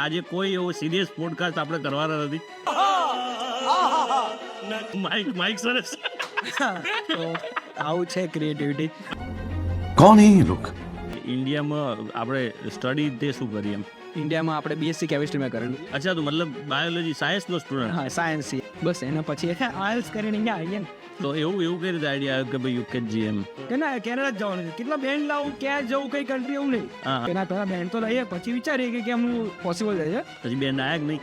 આજે કોઈ એવો સિરિયસ પોડકાસ્ટ આપણે કરવાના નથી. માઇક સરસ. તો આવું છે ક્રિએટિવિટી. कौन है ये लोग? ઇન્ડિયામાં આપણે સ્ટડી તે શું કરીએ એમ? ઇન્ડિયામાં આપણે બીએસસી કેમિસ્ટ્રીમાં કરેલું. અચ્છા, તો મતલબ બાયોલોજી સાયન્સનો સ્ટુડન્ટ. હા, સાયન્સ. બસ એના પછી આયલ્સ કરીને અહીંયા આવીએ ને. તો એવું કઈ રીતે આઈડિયા આવ્યો કે ભાઈ યુકેજી એમ? કે ના, કેનેડા જ જવાનું છે. કેટલા બેન્ડ લાવું, ક્યાં જવું, કઈ કન્ટ્રી, એવું નહીં. હા. કે ના, પહેલા બેન્ડ તો લઈએ, પછી વિચારીએ કે કેમ પોસિબલ છે. પછી બેન આયા કે નહીં?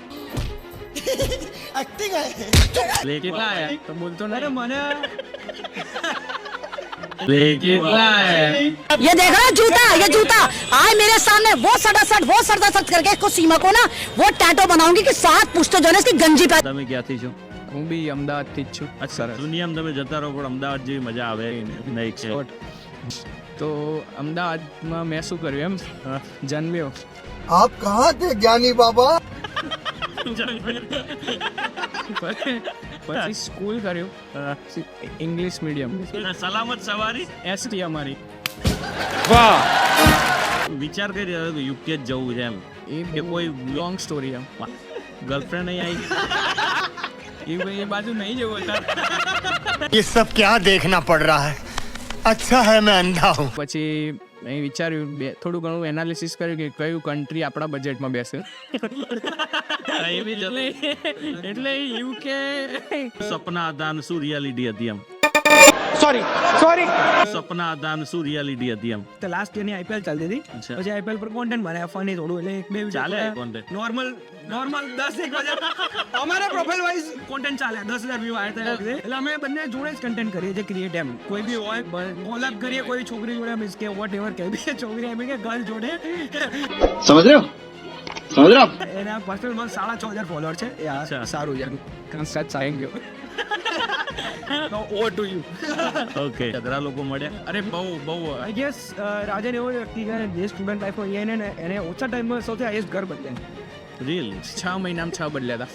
કેટલા આયા તો બોલતો નહીં. અરે મને ये देखा ना जूता, ये जूता आए मेरे सामने वो सटासट करके इसको सीमा को ना वो टैटो बनाऊंगी कि 7 पुश्ते जो है इसकी गंजी पे. તમે ક્યાંથી છો? હું બી અમદાવાદથી જ છું. અચ્છા, દુનિયામાં તમે જતા રહો પણ અમદાવાદ જેવી મજા આવે નહીં છે. તો અમદાવાદમાં મેં શું કર્યું એમ જન્મ્યો. आप कहाँ थे ज्ञानी बाबा? પછી સ્કૂલ કર્યું ઇંગ્લિશ મીડિયમ. સલામત સવારી. એસટી અમારી. વિચાર કરી રહ્યો કે યુકે જ જવું છે એમ? એ કોઈ લોંગ સ્ટોરી એમ. ગર્લફ્રેન્ડ અહીં આવી? એ બાજુ નહીં જવું હતા. ये सब क्या देखना पड़ रहा है? अच्छा है मैं अंधा हूँ. પછી મેં વિચાર્યું થોડું ઘણું એનાલિસિસ કર્યું કે કયું કન્ટ્રી આપણા બજેટમાં બેસે. એટલે યુકે સપના હતા ને શું રિયાલિટી હતી એમ? सॉरी સપના હતા ને શું રિયાલિટી હતી એમ? તો લાસ્ટ યરની આઈપીએલ ચાલતી હતી. અચ્છા. પછી આઈપીએલ પર કોન્ટેન્ટ બનાવ્યા ફની થોડું, એટલે એક બે ચાલે content? નોર્મલ 10-1 અમારા પ્રોફાઇલ વાઇઝ કોન્ટેન્ટ ચાલે. 10,000 વ્યૂ આવ્યા હતા એટલે અમે બંને જોડે જ કન્ટેન્ટ કરીએ છીએ ક્રિએટ એમ. કોઈ બી હોય કોલેબ કરીએ કોઈ છોકરી જોડે, મીન્સ કે વોટ એવર કે બી છોકરી એમ કે ગર્લ જોડે. समझ रहे हो એના પર્સનલ 6,500 ફોલોઅર છે. અચ્છા. સારું છે. કન્સ્ટ્રક્ટ સાઈન ગયો. નો ઓવર ટુ યુ. ઓકે, અઘરા લોકો મળ્યા? અરે બહુ આઈ ગેસ રાજન એવો વ્યક્તિ કે જે સ્ટુડન્ટ લાઈફમાં એને ઓછા ટાઈમમાં સૌથી હાઈએસ્ટ ઘર બદલ્યા. રીલ? 6 મહિનામાં 6 બદલ્યા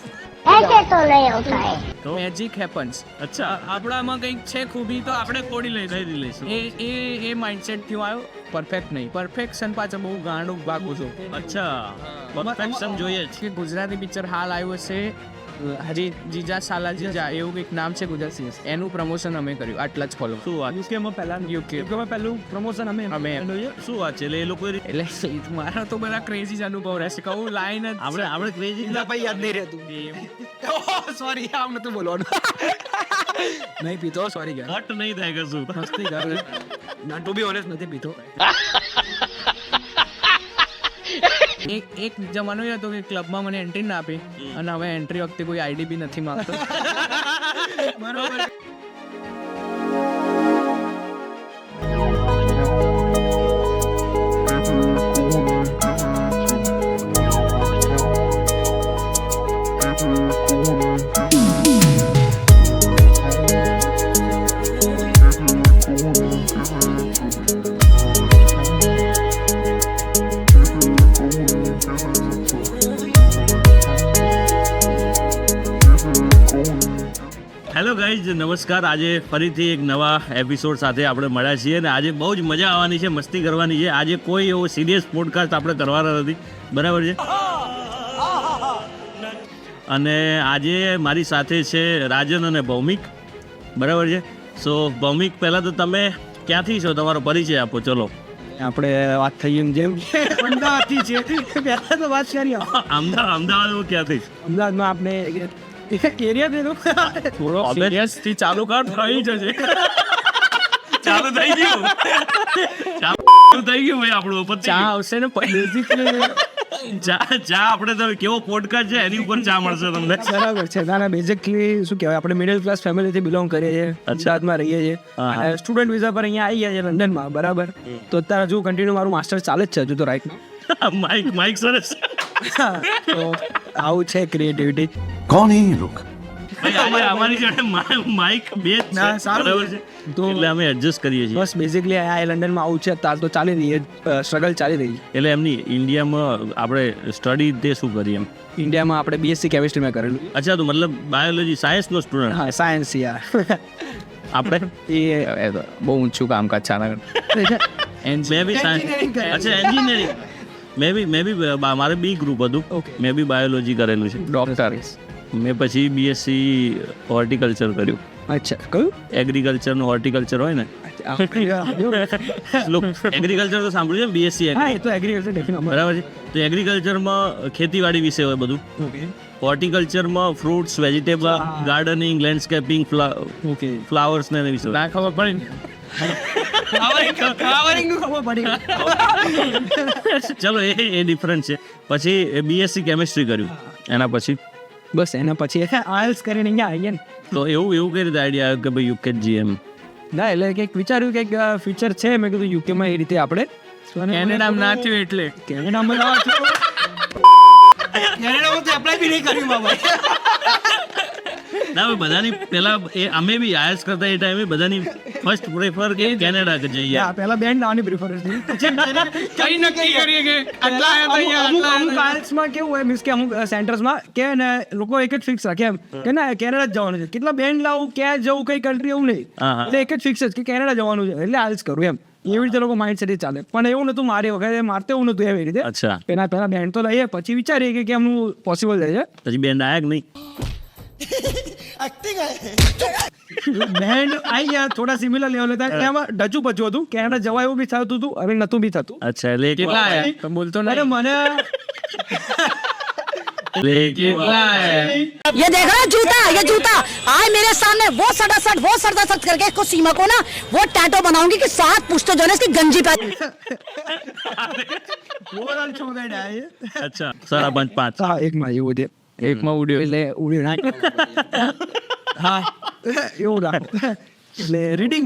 ऐसे तो नहीं होता है. હતા. Magic happens. અચ્છા, આપણામાં કંઈક છે ખૂબી તો આપણે ખોડી લઈશું. કઈ લઈશું? એ માઇન્ડસેટ થયો આવ્યો. પરફેક્ટ નહીં, પરફેક્શન પાછળ બહુ ગાંડું ભાગું છું. અચ્છા, પરફેક્શન જોઈએ જ. કે ગુજરાતી પિક્ચર હાલ આવ્યું છે હજી જીજા સાલા જીજા એવું કંઈક નામ છે ગુજરાતી. એનું પ્રમોશન અમે કર્યું. આટલા જ ફોલો. શું વાત? યુકેમાં પહેલું પ્રમોશન અમે શું વાત છે? એટલે એ લોકો એટલે મારા તો બધા ક્રેઝી જ અનુભવ રહેશે. કહું લાઈન જ આપણે ક્રેઝી ભાઈ યાદ નહીં રહેતું. સોરી, આમ નતું બોલવાનું. નહીં પીતો, સોરી યાર. હટ નહીં થાય કશું. મસ્તી કર. ના, ટુ બી ઓનેસ્ટ નથી પીતો. એક જમાનો એ હતો કે ક્લબમાં મને એન્ટ્રી ના આપી, અને હવે એન્ટ્રી વખતે કોઈ આઈડી બી નથી માંગતો. બરોબર. હેલો ગાઈઝ, નમસ્કાર. આજે ફરીથી એક નવા એપિસોડ સાથે આપણે મળ્યા છીએ અને આજે બહુ જ મજા આવવાની છે, મસ્તી કરવાની છે. આજે કોઈ એવો સિરિયસ પોડકાસ્ટ આપણે કરવાના નથી, બરાબર છે? અને આજે મારી સાથે છે રાજન અને ભૌમિક, બરાબર છે? સો ભૌમિક, પહેલાં તો તમે ક્યાંથી છો? તમારો પરિચય આપો. ચલો, આપણે વાત થઈ જેમ અમદાવાદથી છે. પહેલા તો વાત કરીએ અમદાવાદમાં ક્યાંથી? અમદાવાદમાં આપણે એરિયા થોડો સિરિયસથી ચાલુ કર, થઈ જશે. ચાલુ થઈ ગયું ભાઈ આપણું. ચા આવશે ને ચા આપણે તો કેવો પોડકાસ્ટ છે એની ઉપર ચા મળશે તમને. બરાબર છે. ના, બેઝિકલી શું કહેવાય, આપણે મિડલ ક્લાસ ફેમિલીથી બિલોંગ કરીએ છીએ, અમદાવાદમાં રહીએ છીએ, સ્ટુડન્ટ વિઝા પર અહીંયા આવી ગયા છે લંડનમાં, બરાબર. તો અત્યારે હજુ કન્ટિન્યુ મારું માસ્ટર ચાલે જ છે હજુ તો રાઈટ. માઇક સરસ. તો આવું છે ક્રિએટિવિટી. कौन है ये लोग? અમારી જોડે માઇક બે જ છે, બરાબર છે? તો એટલે અમે એડજસ્ટ કરીએ છીએ. બસ બેઝિકલી આ લંડનમાં આવું છે અત્યારે તો ચાલી રહી છે, સ્ટ્રગલ ચાલી રહી છે. એટલે એમની ઇન્ડિયામાં આપણે સ્ટડી તે શું કરીએ એમ? ઇન્ડિયામાં આપણે બીએસસી કેમિસ્ટ્રીમાં કરેલું. અચ્છા, તો મતલબ બાયોલોજી સાયન્સનો સ્ટુડન્ટ? હા, સાયન્સ યાર. આપણે એ બહુ ઊંચું કામકાજ છે. મેં બી સાયન્સ. અચ્છા, એન્જિનિયરિંગ. મેં બી મારે બી ગ્રુપ હતું. Okay. મેં બી બાયોલોજી કરેલું છે. ડોક્ટર. મેં પછી બીએસસી હોર્ટિકલ્ચર કર્યું. અચ્છા કયું એગ્રીકલ્ચરનું હોર્ટિકલ્ચર હોય ને, હા એગ્રીકલ્ચર તો સાંભળ્યું છે બીએસસી, એ તો એગ્રીકલ્ચર ડેફિનેટ બરાબર છે. તો એગ્રીકલ્ચરમાં ખેતીવાડી વિશે હોય બધું. ઓકે હોર્ટિકલ્ચરમાં fruits, vegetable, gardening, landscaping, okay flowers ને એના વિશે હોય. ના ખબર પડી ને. ફ્લાવરિંગ નું ખબર પડી ચલો એ ડિફરન્સ છે. પછી બીએસસી કેમિસ્ટ્રી કર્યું એના પછી. બસ એના પછી આયલ્સ કરીને અહીંયા આવીએ ને તો એવું કઈ રીતે આઈડિયા આવ્યો કે ભાઈ યુકેજી એમ? ના એટલે કંઈક વિચાર્યું કંઈક ફ્યુચર છે. મેં કીધું યુકેમાં એ રીતે આપણે કેનેડામાં ના થયું એટલે કેનેડામાં કેનેડામાં તો એપ્લાય બી નહીં કર્યું બાબા. ના, હવે બધાની પેલા અમે બી આયલ્સ કરતા એ ટાઈમે બધાની ફર્સ્ટ પ્રેફર કે કેનેડા કે જઈએ. પહેલા બેન્ડ નાની પ્રિફરન્સ કઈ નક્કી કરીએ કે આટલા આયા તો અહીંયા અમુક આયલ્સમાં કેવું હોય મીન્સ કે અમુક સેન્ટર્સમાં કે ને લોકો એક જ ફિક્સ રાખે એમ કે ના કેનેડા જ જવાનું છે. કેટલા બેન્ડ લાવું, ક્યાં જવું, કઈ કન્ટ્રી એવું નહીં. હા, હા. એટલે એક જ ફિક્સ જ કે કેનેડા જવાનું છે એટલે આયલ્સ કરવું એમ. એવી રીતે લોકો માઇન્ડ સેટ ચાલે. પણ એવું નતું મારી વખતે, મારતે એવું નતું એવી રીતે. અચ્છા. પહેલા બેન્ડ તો લઈએ પછી વિચારીએ કે કેમનું પોસિબલ થાય પછી બેન આયા કે નહીં? છે. બેન્ડ આવી ગયા થોડા સિમિલર લેવલ હતા. એમાં ડચું પચું હતું. કેનેડા જવા એવું બી થતું હતું હવે નતું બી થતું. અચ્છા, એટલે એક કેટલા વાર- આયા તો બોલતો અરે નહીં. મને એટલે એક કેટલા આયા? ये देखा ना जूता, ये जूता आए मेरे सामने वो सटासट करके इसको सीमा को ना वो टैटो बनाऊंगी कि 7 पुश्ते जो है ना इसकी गंजी पे ઓવરઓલ છો બેન્ડ આવી. અચ્છા, સારા 5. હા એકમાં એવું છે. એકમાં ઉડ્યો. એટલે ઉડ્યું ના હા એવું રાખો. એટલે રીડિંગ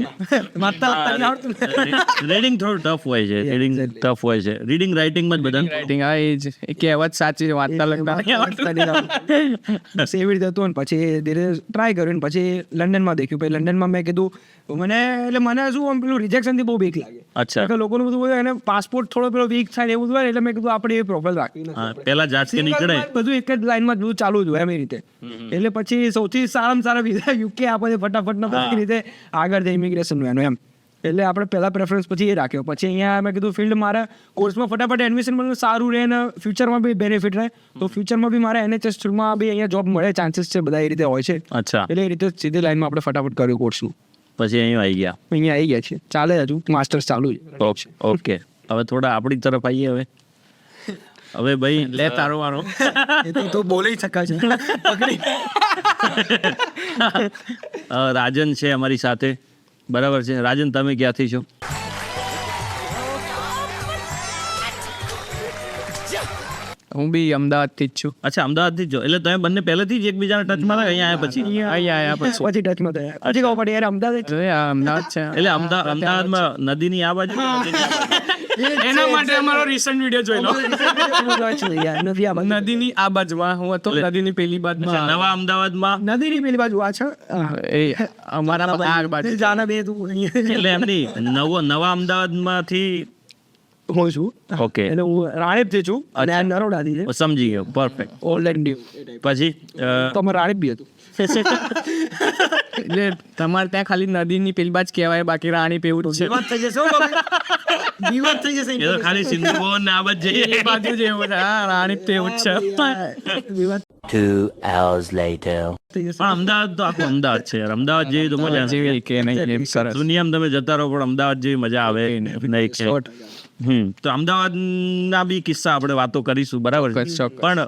વાંચતા લખતા નહીં આવડતું ને. રીડિંગ થોડું ટફ હોય છે. Reading exactly. ટફ હોય છે. રીડિંગ રાઇટિંગમાં જ બધા રાઇટિંગ આ એ જ એ કહેવત સાચી છે, વાંચતા લખતા નહીં આવડતું. વાંચતા નહીં આવડતું. બસ એવી રીતે હતું. ને પછી ધીરે ટ્રાય કર્યું ને પછી લંડનમાં દેખ્યું. પછી લંડનમાં મેં કીધું મને શું આમ પેલું રિજેક્શનથી બહુ બીક લાગે. અચ્છા. કારણ કે લોકોનું બધું હોય અને પાસપોર્ટ થોડો પેલો વીક થાય ને એવું બધું હોય ને એટલે મેં કીધું આપણે એ પ્રોફાઇલ રાખવી નથી. હા, પેલા ઝાટકે નીકળે. બધું એક જ લાઈનમાં જ બધું ચાલુ જ હોય એમ એ રીતે. એટલે પછી સૌથી સારામાં સારા વિઝા યુકે આપે છે ફટાફટ ને બધી રીતે આગળ જાય ઇમિગ્રેશન એનું એમ. એટલે આપણે પહેલા પ્રેફરન્સ પછી એ રાખ્યો. પછી અહીંયા મેં કીધું ફિલ્ડ મારા કોર્સમાં ફટાફટ એડમિશન મળે સારું રહે અને ફ્યુચરમાં બી બેનિફિટ રહે. તો ફ્યુચરમાં બી મારે NHS થ્રુમાં બી અહીંયા જોબ મળે ચાન્સીસ છે બધા એ રીતે હોય છે. અચ્છા, એટલે એ રીતે સીધી લાઈનમાં આપણે ફટાફટ કર્યું કોર્સનું. પછી અહીં આવી ગયા. અહીંયા આવી ગયા છે. ચાલે હજુ માસ્ટર્સ ચાલુ છે. ઓકે, હવે થોડા આપણી તરફ આવીએ. હવે ભાઈ લે તારો વારો. એ તો બોલી શકાય છે. પકડી રાજન છે અમારી સાથે, બરાબર છે. રાજન, તમે ક્યાંથી છો? હું બી અમદાવાદથી જ છું. અચ્છા, અમદાવાદથી જ છો. એટલે તમે બંને પહેલેથી જ એકબીજાના ટચમાં હતા? અહીંયા આવ્યા પછી? અહીંયા આયા પછી પછી ટચમાં થયા. પછી ખબર પડી યાર અમદાવાદ જ અરે આ અમદાવાદ છે. એટલે અમદાવાદમાં નદીની આ બાજુ એના માટે અમારો રિસન્ટ વિડિયો જોઈ લો. નથી આ બાજુ. નદીની આ બાજુમાં હું હતો, નદીની પેલી અચ્છા, બાજુમાં નવા અમદાવાદમાં. નદીની પેલી બાજુ આ છે. એ અમારા આ બાજુ. જાના બે તું અહીંયા એટલે એમની નવા અમદાવાદમાંથી. હું છું. ઓકે, એટલે હું રાણીપથી છું અને આ નરોડાથી છે. સમજી ગયો. પરફેક્ટ. Old and new. પછી તો અમારે રાણીપ બી હતું. એટલે તમારે ત્યાં ખાલી નદીની પેલી બાજુ કહેવાય, બાકી રાણી પેવું જ છે. વિવાદ થઈ જશે હો બાબા. વિવાદ થઈ જશે. એ તો ખાલી સિંધુ ભવન ને આ બાજુ જઈએ. એ બાજુ જ એવું છે. હા, રાણી પેવું જ છે. વિવાદ 2 hours later. થઈ જશે. પણ અમદાવાદ તો આખું અમદાવાદ છે યાર. અમદાવાદ જેવી તો મજા નથી. જેવી કે નહીં એમ સરસ. દુનિયામાં તમે જતા રહો પણ અમદાવાદ જેવી મજા આવે નહીં છે. તો અમદાવાદના બી કિસ્સા આપણે વાતો કરીશું, બરાબર છે. ચોક્કસ. પણ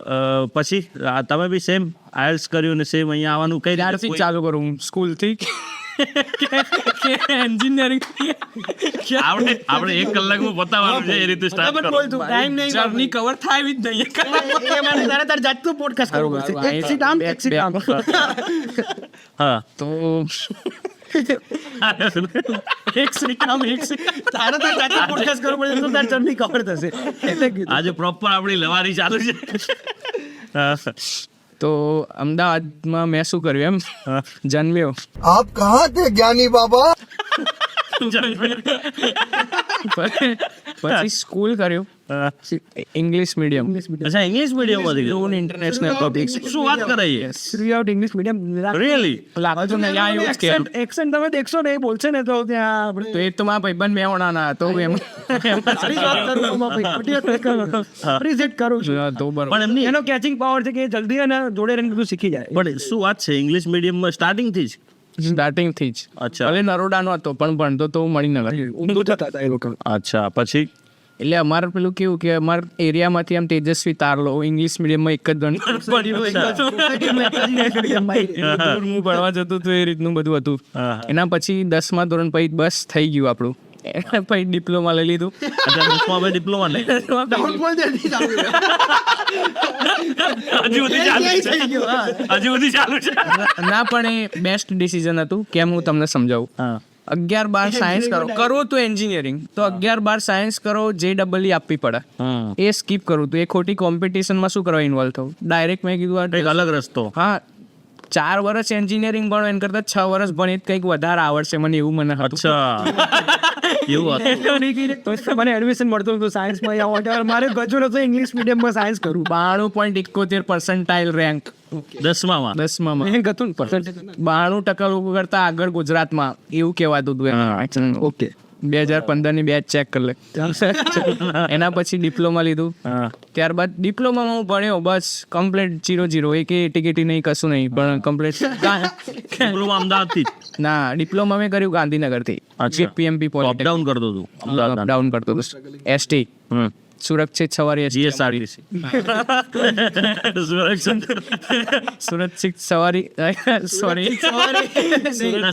પછી તમે બી સેમ આયલ્સ કર્યું ને સેમ અહીંયા આવવાનું કઈ ત્યારથી જ ચાલુ કરું સ્કૂલથી એન્જિનિયરિંગ. આપણે 1 કલાકમાં પતાવવાનું છે એ રીતે સ્ટાર્ટ બરાબર કરો. બોલ તું. ટાઈમ નહીં. જર્ની કવર થાય જ નહીં. એ મારે તારે જાતનું પોડકાસ્ટ કરવું પડશે. એક્સિટ આમ એક્સિટ આમ. હા. તો તારે તાર જાતનું પોડકાસ્ટ કરવું પડશે તો તાર જર્ની કવર થશે. એટલે કીધું. આજે પ્રોપર આપણી લવારી ચાલુ છે. હા. તો અમદાવાદમાં મેં શું કર્યું એમ જન્મ્યો. आप कहाँ थे ज्ञानी बाबा? પછી સ્કૂલ કર્યું ઇંગ્લિશ મીડિયમ અચ્છા ઇંગ્લિશ મીડિયમ માંથી જૂન ઇન્ટરનેશનલ પબ્લિક શું વાત કરાઈએ throughout English medium really લાગતું ને ત્યાં એવું જ કહેવાનું. એક્સેન્ટ તમે દેખશો ને એ બોલશે ને તો ત્યાં આપણે તો એ તો મારા ભાઈબંધ મેહોણાના હતો એમ સારી વાત કરું આમાં ભાઈ. Appreciate કરું છું. તો બરોબર પણ એમની એનો કેચિંગ પાવર છે કે એ જલ્દી અને જોડે રહીને બધું શીખી જાય. પણ શું વાત છે ઇંગ્લિશ મીડિયમમાં સ્ટાર્ટિંગ થી જ સ્ટાર્ટિંગ થી જ અચ્છા. ભલે નરોડાનો હતો પણ ભણતો તો મણિનગર. ઊંધું થતા હતા એ લોકો. અચ્છા પછી એટલે અમારે પેલું કેવું કે અમારા એરિયામાંથી આમ તેજસ્વી તારલો ઇંગ્લિશ મીડિયમમાં એક જ હું ભણવા જતો તો એ રીતનું બધું હતું. એના પછી 10મા ધોરણ પછી બસ થઈ ગયું આપણું. એના પછી ડિપ્લોમા લઈ લીધું. અચ્છા દસમા પછી ડિપ્લોમા નહીં હજુ સુધી ચાલુ છે ના પણ એ બેસ્ટ ડિસિઝન હતું. કેમ હું તમને સમજાવું. 11-12 સાયન્સ કરો તો એન્જિનિયરિંગ તો 11-12 સાયન્સ કરો JEE આપવી પડે. એ સ્કીપ કરું તો એ ખોટી કોમ્પિટિશનમાં શું કરવા ઇન્વોલ્વ થવું. ડાયરેક્ટ મેં કીધું કંઈક અલગ રસ્તો હા 4 વર્ષ એન્જિનિયરિંગ ભણો એના કરતાં 6 વર્ષ ભણી કંઈક વધારે આવડશે મને એવું મને હતું. અચ્છા એવું હતું તો મને એડમિશન મળતું હતું સાયન્સમાં યા whatever. મારે ગજુ નતો ઇંગ્લિશ મીડિયમમાં સાયન્સ કરું. 92.71% રેન્ક 10મામાં 10માં એ હતું ને percentage. 92% લોકો કરતા આગળ ગુજરાતમાં એવું કહેવાતું હતું. ઓકે 2015 બેચ ચેક કરી લે. એના પછી ડિપ્લોમા લીધું. ત્યારબાદ ડિપ્લોમામાં હું ભણ્યો બસ કમ્પ્લીટ 0-0 એક ટિકિટ નહીં કશું નહીં પણ કમ્પ્લીટ ડિપ્લોમા અમદાવાદથી જ ના ડિપ્લોમા મેં કર્યું ગાંધીનગરથી. PMP અપડાઉન કરતો હતું અમદાવાદ ડાઉન કરતો હતો. ST સુરક્ષિત સવારી જીએસઆરટીસી સુરક્ષિત સવારી સોરી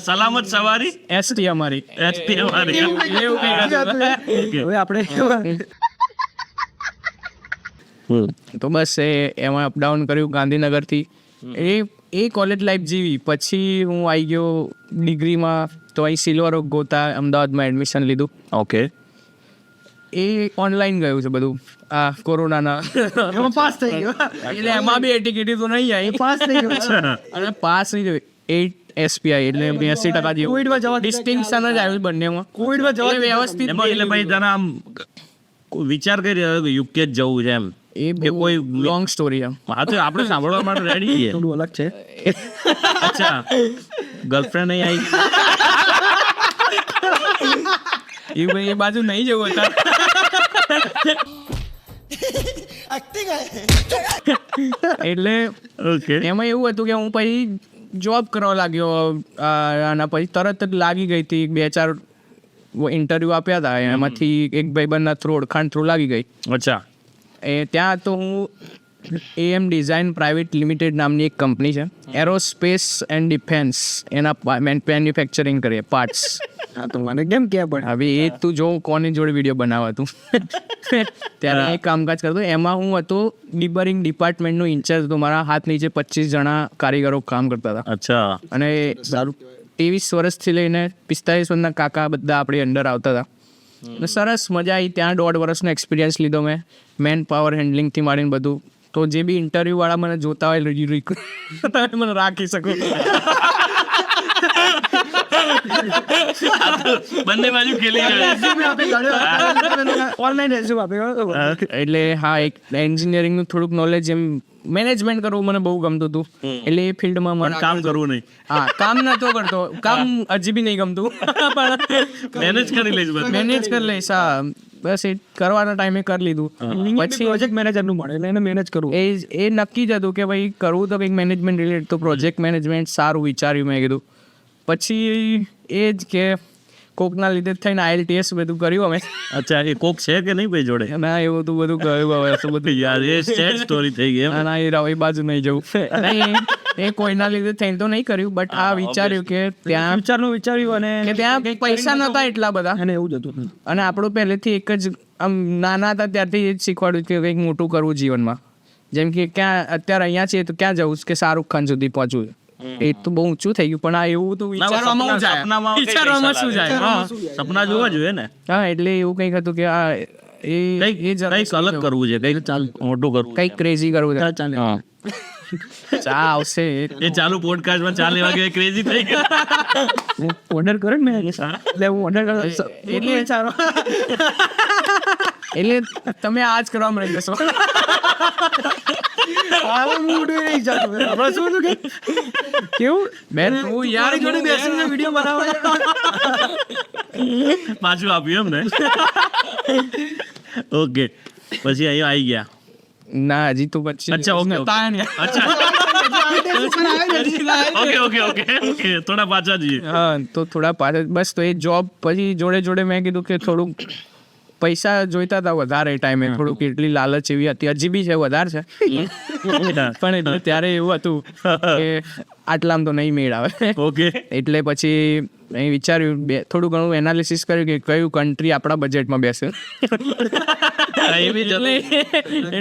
સલામત સવારી ST અમારી એસટી અમારી એવું કંઈ હતું. હવે આપણે તો બસ એમાં અપડાઉન કર્યું ગાંધીનગરથી. એ કોલેજ લાઈફ જીવી. પછી હું આવી ગયો ડિગ્રીમાં તો અહીં સિલ્વર ઓક ગોતા અમદાવાદમાં એડમિશન લીધું. ઓકે એ ઓનલાઈન ગયું છે બધું આ કોરોનાના એમાં પાસ થઈ ગયો. એટલે એમાં બી ટિકિટ તો નહીં આવી પાસ થઈ ગયો. અને પાસ નહીં થયું 8 SPI એટલે 82% જેવું કોવિડમાં જવા ડિસ્ટિંક્શન જ આવ્યું બંનેમાં. કોવિડમાં જવા એટલે વ્યવસ્થિત એમાં એટલે ભાઈ તને આમ વિચાર કરી રહ્યો કે UK જ જવું છે એમ એ કોઈ લોંગ સ્ટોરી એમ. હા તો આપણે સાંભળવા માટે રેડી છીએ. થોડું અલગ છે. અચ્છા ગર્લફ્રેન્ડ નહીં આવી એ ભાઈ એ બાજુ નહીં જવું હતા. એટલે ઓકે એમાં એવું હતું કે હું પછી જોબ કરવા લાગ્યો. આના પછી તરત જ લાગી ગઈ હતી. 2-4 ઇન્ટરવ્યૂ આપ્યા હતા એમાંથી એક ભાઈબંધના થ્રુ ઓળખાણ થ્રુ લાગી ગઈ. અચ્છા ત્યાં તો હું AM ડિઝાઇન પ્રાઇવેટ લિમિટેડ નામની એક કંપની છે એરોસ્પેસ એન્ડ ડિફેન્સ એના મેન્યુફેક્ચરિંગ કરીએ પાર્ટ્સ. હા તો મને કેમ કે પણ હવે એ તું જો કોની જોડે વિડીયો બનાવતું ત્યારે એ કામકાજ કરતો. એમાં હું હતો ડિબરિંગ ડિપાર્ટમેન્ટનો ઇન્ચાર્જ હતો. મારા હાથ નીચે 25 જણા કારીગરો કામ કરતા હતા. અચ્છા અને 23 વર્ષથી લઈને 45 વર્ષના કાકા બધા આપણી અંડર આવતા હતા. અને સરસ મજા આવી. ત્યાં 1.5 વર્ષનો એક્સપિરિયન્સ લીધો મેં મેન પાવર હેન્ડલિંગથી માંડીને બધું. તો જે બી ઇન્ટરવ્યૂ વાળા મને જોતા હોય તમે મને રાખી શકો. બંને બાજુ ખેલી ઓનલાઈન રેઝ્યુમ આપ્યો. એટલે હા એક એન્જિનિયરિંગનું થોડુંક નોલેજ એમ મેનેજમેન્ટ કરવું મને બહુ ગમતું હતું. એટલે એ ફિલ્ડમાં મને કામ કરવું નહીં હા કામ નતો કરતો. કામ હજી બી નહીં ગમતું પણ મેનેજ કરી લઈશ બધું. મેનેજ કરી લઈશ. હા બસ એ કરવાના ટાઈમે કરી લીધું. પછી પ્રોજેક્ટ મેનેજરનું મળે એટલે એને મેનેજ કરવું. એ નક્કી જ હતું કે ભાઈ કરવું તો કંઈક મેનેજમેન્ટ રિલેટેડ. તો પ્રોજેક્ટ મેનેજમેન્ટ સારું વિચાર્યું મેં કીધું. પછી એ જ કે કોકના લીધે થઈને IELTS બધું કર્યું અમે. અચ્છા એ કોક છે કે નહીં ભાઈ જોડે ના એવું તો બધું કર્યું હવે તો બધું યાર એ સેડ સ્ટોરી થઈ ગઈ એમ. ના એ રવાઈ બાજુ નહીં જવું. એ કોઈના લીધે થઈને તો નહીં કર્યું બટ આ વિચાર્યું કે ત્યાં વિચાર્યું અને કે ત્યાં પૈસા નતા એટલા બધા. અને એવું જ હતું. અને આપણું પહેલેથી એક જ આમ નાના હતા ત્યારથી એ જ શીખવાડ્યું કે કંઈક મોટું કરવું જીવનમાં. જેમ કે ક્યાં અત્યારે અહીંયા છીએ તો ક્યાં જવું કે શાહરૂખ ખાન સુધી પહોંચવું. એ તો બહુ ઊંચું થઈ ગયું પણ આ એવું તો વિચારવામાં શું જાય. સપના જોવા જોઈએ ને. હા એટલે એવું કંઈક હતું કે આ કંઈક અલગ કરવું છે કંઈક મોટું કરવું કંઈક ક્રેઝી કરવું છે. હા ચા આવશે એ ચાલુ પોડકાસ્ટમાં 4 વાગે ક્રેઝી થઈ ગયા. ઓર્ડર કરે ને મેં એટલે હું ઓર્ડર એટલે વિચારો એટલે તમે આ જ કરવા મળી જશો. હમણાં શું હતું કે કેવું બેન તું યાર જોડે બેસીને વિડીયો બનાવે. પાછું આપ્યું એમ ને. ઓકે પછી અહીંયા આવી ગયા. ના હજી તો પછી અચ્છા ઓકે અચ્છા ઓકે થોડા પાછા જઈએ. હા તો થોડા પાછળ બસ તો એ જોબ પછી જોડે જોડે મેં કીધું કે થોડુંક પૈસા જોઈતા હતા વધારે એ ટાઈમે, થોડુંક એટલી લાલચ એવી હતી, હજી બી છે, વધારે છે પણ એટલે ત્યારે એવું હતું કે આટલામાં તો નહીં મેળ આવે. ઓકે એટલે પછી મેં વિચાર્યું થોડું ઘણું એનાલિસિસ કર્યું કે કયું કન્ટ્રી આપણા બજેટમાં બેસે.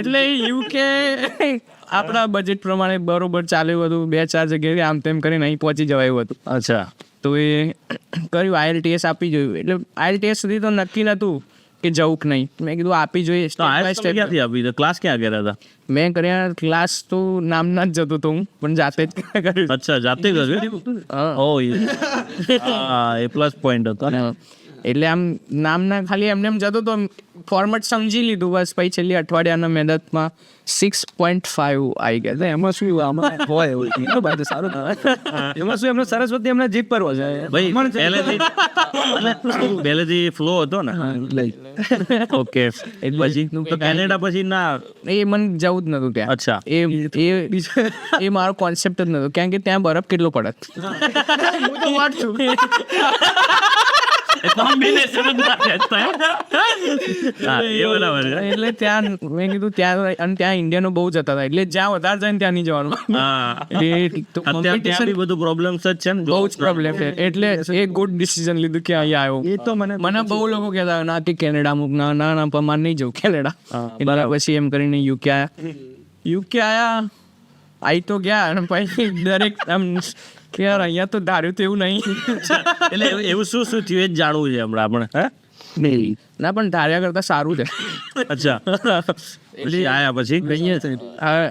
એટલે યુકે આપણા બજેટ પ્રમાણે બરોબર ચાલ્યું હતું, 2-4 જગ્યાએ આમ તેમ કરીને અહીં પહોંચી જવાય એવું હતું. અચ્છા તો એ કર્યું, IELTS આપી જોયું. એટલે IELTS સુધી તો નક્કી નહોતું કે જવું કે નહીં, મેં કીધું આપી જોઈએ. તો આયસ તમે ક્યાંથી આપી? ક્લાસ ક્યાં કર્યા હતા? મેં કર્યા ક્લાસ તો નામના જ જતો હતો હું, પણ જાતે જ કર્યું. અચ્છા જાતે કર્યું? ઓ હા એ પ્લસ પોઈન્ટ હતો ને. એટલે આમ નામના ખાલી એમને એમ જતો તો, ફોર્મેટ સમજી લીધું બસ. પછી છેલ્લી અઠવાડિયાના મહેનતમાં 6.5 આવી ગયા. એમાં શું આમાં હોય એવું સારું. એમાં શું એમનો સરસ્વતી એમના જીપ પર હોય ભાઈ પહેલેથી ફ્લો હતો ને. ઓકે પછી તો કેનેડા પછી ના એ મને જવું જ નતું ત્યાં. અચ્છા એ મારો કોન્સેપ્ટ જ નતો, કારણ કે ત્યાં બરફ કેટલો પડત. એટલે ત્યાં મેં કીધું ત્યાં, અને ત્યાં ઇન્ડિયનો બહુ જતા હતા, એટલે જ્યાં વધારે જાય ને ત્યાં નહીં જવાનું. અત્યારે બધું પ્રોબ્લેમ્સ જ છે ને, બહુ જ પ્રોબ્લેમ છે. એટલે એ ગુડ ડિસિઝન લીધું કે અહીંયા આવ્યો. એ તો મને બહુ લોકો કહેતા ના કે કેનેડા મૂક, ના પણ મારે નહીં જવું કેનેડા. એટલે પછી એમ કરીને યુકે આયા. આવી તો ગયા, અને પછી દરેક આમ કે યાર અહીંયા તો ધાર્યું તો એવું નહીં. એટલે એવું શું થયું એ જ જાણવું છે હમણાં આપણે. ના પણ ધાર્યા કરતા સારું છે. અચ્છા પછી આયા પછી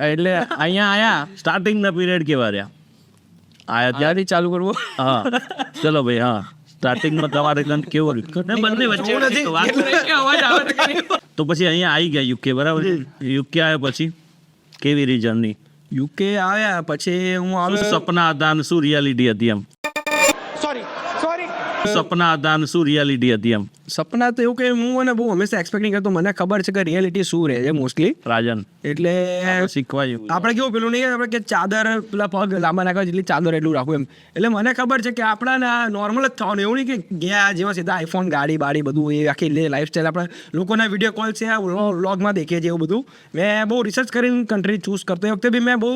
એટલે અહીંયા આયા. સ્ટાર્ટિંગના પીરિયડ કેવા રહ્યા? આયા ત્યાંથી ચાલુ કરવું. હા ચલો ભાઈ. હા સ્ટાર્ટિંગમાં તમારે કેવું રહ્યું? બંને વચ્ચે તો પછી અહીંયા આવી ગયા યુકે, બરાબર? યુકે આવ્યા પછી કેવી રહી જર્ની? યુકે આવ્યા પછી હું શું સપના હતા અને શું રિયાલિટી હતી એમ? સપના હતા અને શું રિયાલિટી હતી એમ? સપના તો એવું કે હું મને બહુ હંમેશા એક્સપેક્ટિંગ કરતો, મને ખબર છે કે રિયાલિટી શું રહે છે મોસ્ટલી. રાજન એટલે શીખવા જેવું. આપણે કેવું પેલું નહીં આપણે કે ચાદર પેલા પગ લાંબા નાખવા જેટલી ચાદર એટલું રાખવું એમ. એટલે મને ખબર છે કે આપણા નોર્મલ જ થવાનું, એવું નહીં કે ગયા જેવા સીધા આઈફોન ગાડી બાડી બધું એ આખી લાઈફસ્ટાઈલ આપણે લોકોના વિડીયો કોલ છે વ્લોગમાં દેખીએ છીએ એવું બધું. મેં બહુ રિસર્ચ કરીને કન્ટ્રી ચૂઝ કરતો એ વખતે બી મેં બહુ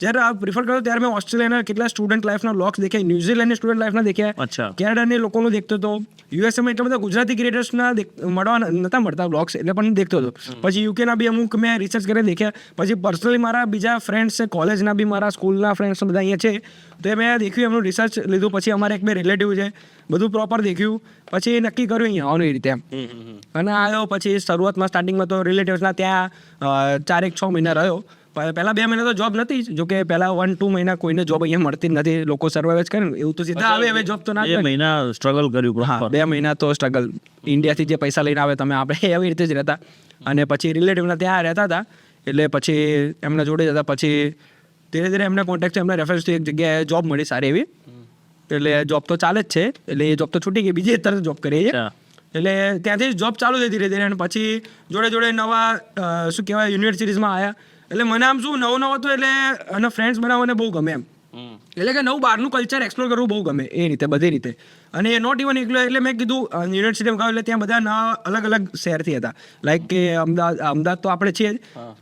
જ્યારે પ્રિફર કરતો ત્યારે મેં ઓસ્ટ્રેલિયાના કેટલા સ્ટુડન્ટ લાઈફના વ્લોગ્સ દેખ્યા, ન્યુઝીલેન્ડની સ્ટુડન્ટ લાઈફના દેખ્યા, અચ્છા કેનેડાની લોકોનું દેખતો હતો, યુએસએમાં એટલા બધા ગુજરાતી ક્રિએટર્સના મળવા નતા મળતા વ્લોગ્સ, એટલે પણ દેખતો હતો. પછી યુકેના બી અમુક મેં રિસર્ચ કરીને દેખ્યા. પછી પર્સનલી મારા બીજા ફ્રેન્ડ્સ છે, કોલેજના બી મારા સ્કૂલના ફ્રેન્ડ્સ બધા અહીંયા છે, તો એ મેં દેખ્યું, એમનું રિસર્ચ લીધું. પછી અમારે એક બે રિલેટિવ છે, બધું પ્રોપર દેખ્યું. પછી નક્કી કર્યું અહીંયા આવવાનું એ રીતે એમ. અને આવ્યો પછી શરૂઆતમાં સ્ટાર્ટિંગમાં તો રિલેટિવ્સના ત્યાં 4-6 મહિના રહ્યો. પહેલા 2 મહિના તો જોબ નથી જ, જોકે પહેલા 1-2 મહિના કોઈને જોબ અહીંયા મળતી જ નથી, લોકો સર્વાઈવ જ કરે ને, એવું તો સીધા આવે. હવે જોબ તો ના 2 મહિના સ્ટ્રગલ કર્યું. હા 2 મહિના તો સ્ટ્રગલ. ઇન્ડિયાથી જે પૈસા લઈને આવે તમે, આપણે એવી રીતે જ રહેતા. અને પછી રિલેટિવના ત્યાં રહેતા હતા, એટલે પછી એમના જોડે જતા. પછી ધીરે ધીરે એમના કોન્ટેક્ટ એમના રેફરન્સથી એક જગ્યાએ જોબ મળી સારી એવી, એટલે જોબ તો ચાલે જ છે. એટલે એ જોબ તો છૂટી ગઈ, બીજી તરફ જોબ કરીએ છીએ. એટલે ત્યાંથી જોબ ચાલુ થઈ ધીરે ધીરે. અને પછી જોડે જોડે નવા શું કહેવાય યુનિવર્સિટીઝમાં આવ્યા. એટલે મને આમ શું નવો હતો, એટલે અને ફ્રેન્ડ્સ બનાવવાને બહુ ગમે એમ. એટલે કે નવું બહારનું કલ્ચર એક્સપ્લોર કરવું બહુ ગમે એ રીતે, બધી રીતે. અને એ નોટ ઇવન એકલો. એટલે મેં કીધું યુનિવર્સિટીમાં ગાવ, એટલે ત્યાં બધા અલગ અલગ શહેરથી હતા. લાઈક કે અમદાવાદ તો આપણે છીએ જ,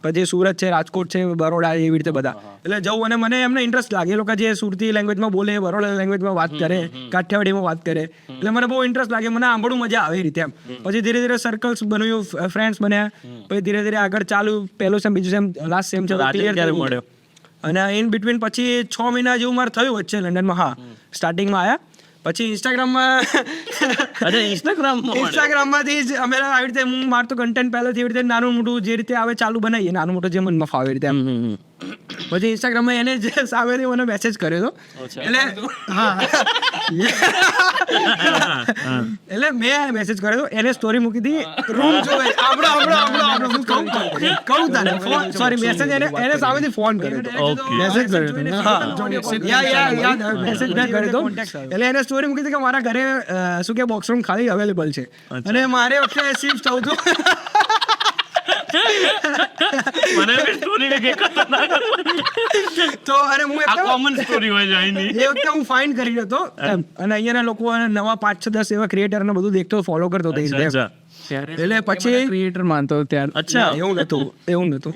પછી સુરત છે, રાજકોટ છે, બરોડા, એવી રીતે બધા. એટલે જવું, અને મને એમને ઇન્ટરેસ્ટ લાગે. એ લોકો જે સુરતી લેંગ્વેજમાં બોલે, બરોડા લેંગ્વેજમાં વાત કરે, કાઠિયાવાડીમાં વાત કરે, એટલે મને બહુ ઇન્ટરેસ્ટ લાગે. મને સાંભળવું મજા આવે એ રીતે એમ. પછી ધીરે ધીરે સર્કલ્સ બન્યું, ફ્રેન્ડ્સ બન્યા. પછી ધીરે ધીરે આગળ ચાલુ, પહેલો સેમ, બીજું સેમ, લાસ્ટ સેમ છે ક્લિયર મળ્યો. અને ઇન બિટવીન પછી 6 મહિના જેવું મારે થયું વચ્ચે લંડનમાં. હા સ્ટાર્ટિંગમાં આવ્યા. પછી ઇન્સ્ટાગ્રામમાંથી જ અમે આવી રીતે, હું મારું તો કન્ટેન્ટ પહેલાંથી એવી રીતે નાનું મોટું જે રીતે આવે ચાલુ બનાવીએ, નાનું મોટું જે મનમાં ફાવે એ રીતે એમ. પછી ઇન્સ્ટાગ્રામમાં એને જ સામેથી મને મેસેજ કર્યો હતો. એટલે હા એટલે મેં મેસેજ કર્યો એને સ્ટોરી મૂકી હતી રૂમ જોવે આપણે હું કહું તારે સોરી મેસેજ એને સામેથી ફોન કર્યો હતો Okay. મેસેજ કર્યો હતો હા યાદ મેસેજ મેં કર્યો હતો એટલે એને સ્ટોરી મૂકી હતી કે મારા ઘરે શું કે બોક્સ રૂમ ખાલી અવેલેબલ છે અને મારે વખતે શિફ્ટ થવું હતું મને બી સ્ટોરી કે ખતરનાક તો અરે હું આ કોમન સ્ટોરી હોય છે અહીંની. એ વખતે હું ફાઇન કરી રહ્યો હતો અને અહીંયાના લોકો નવા 5-6-10 એવા ક્રિએટર ને બધું દેખતો ફોલો કરતો હતો એ રીતે. અચ્છા. એટલે પછી ક્રિએટર માનતો ત્યારે અચ્છા. એવું નતું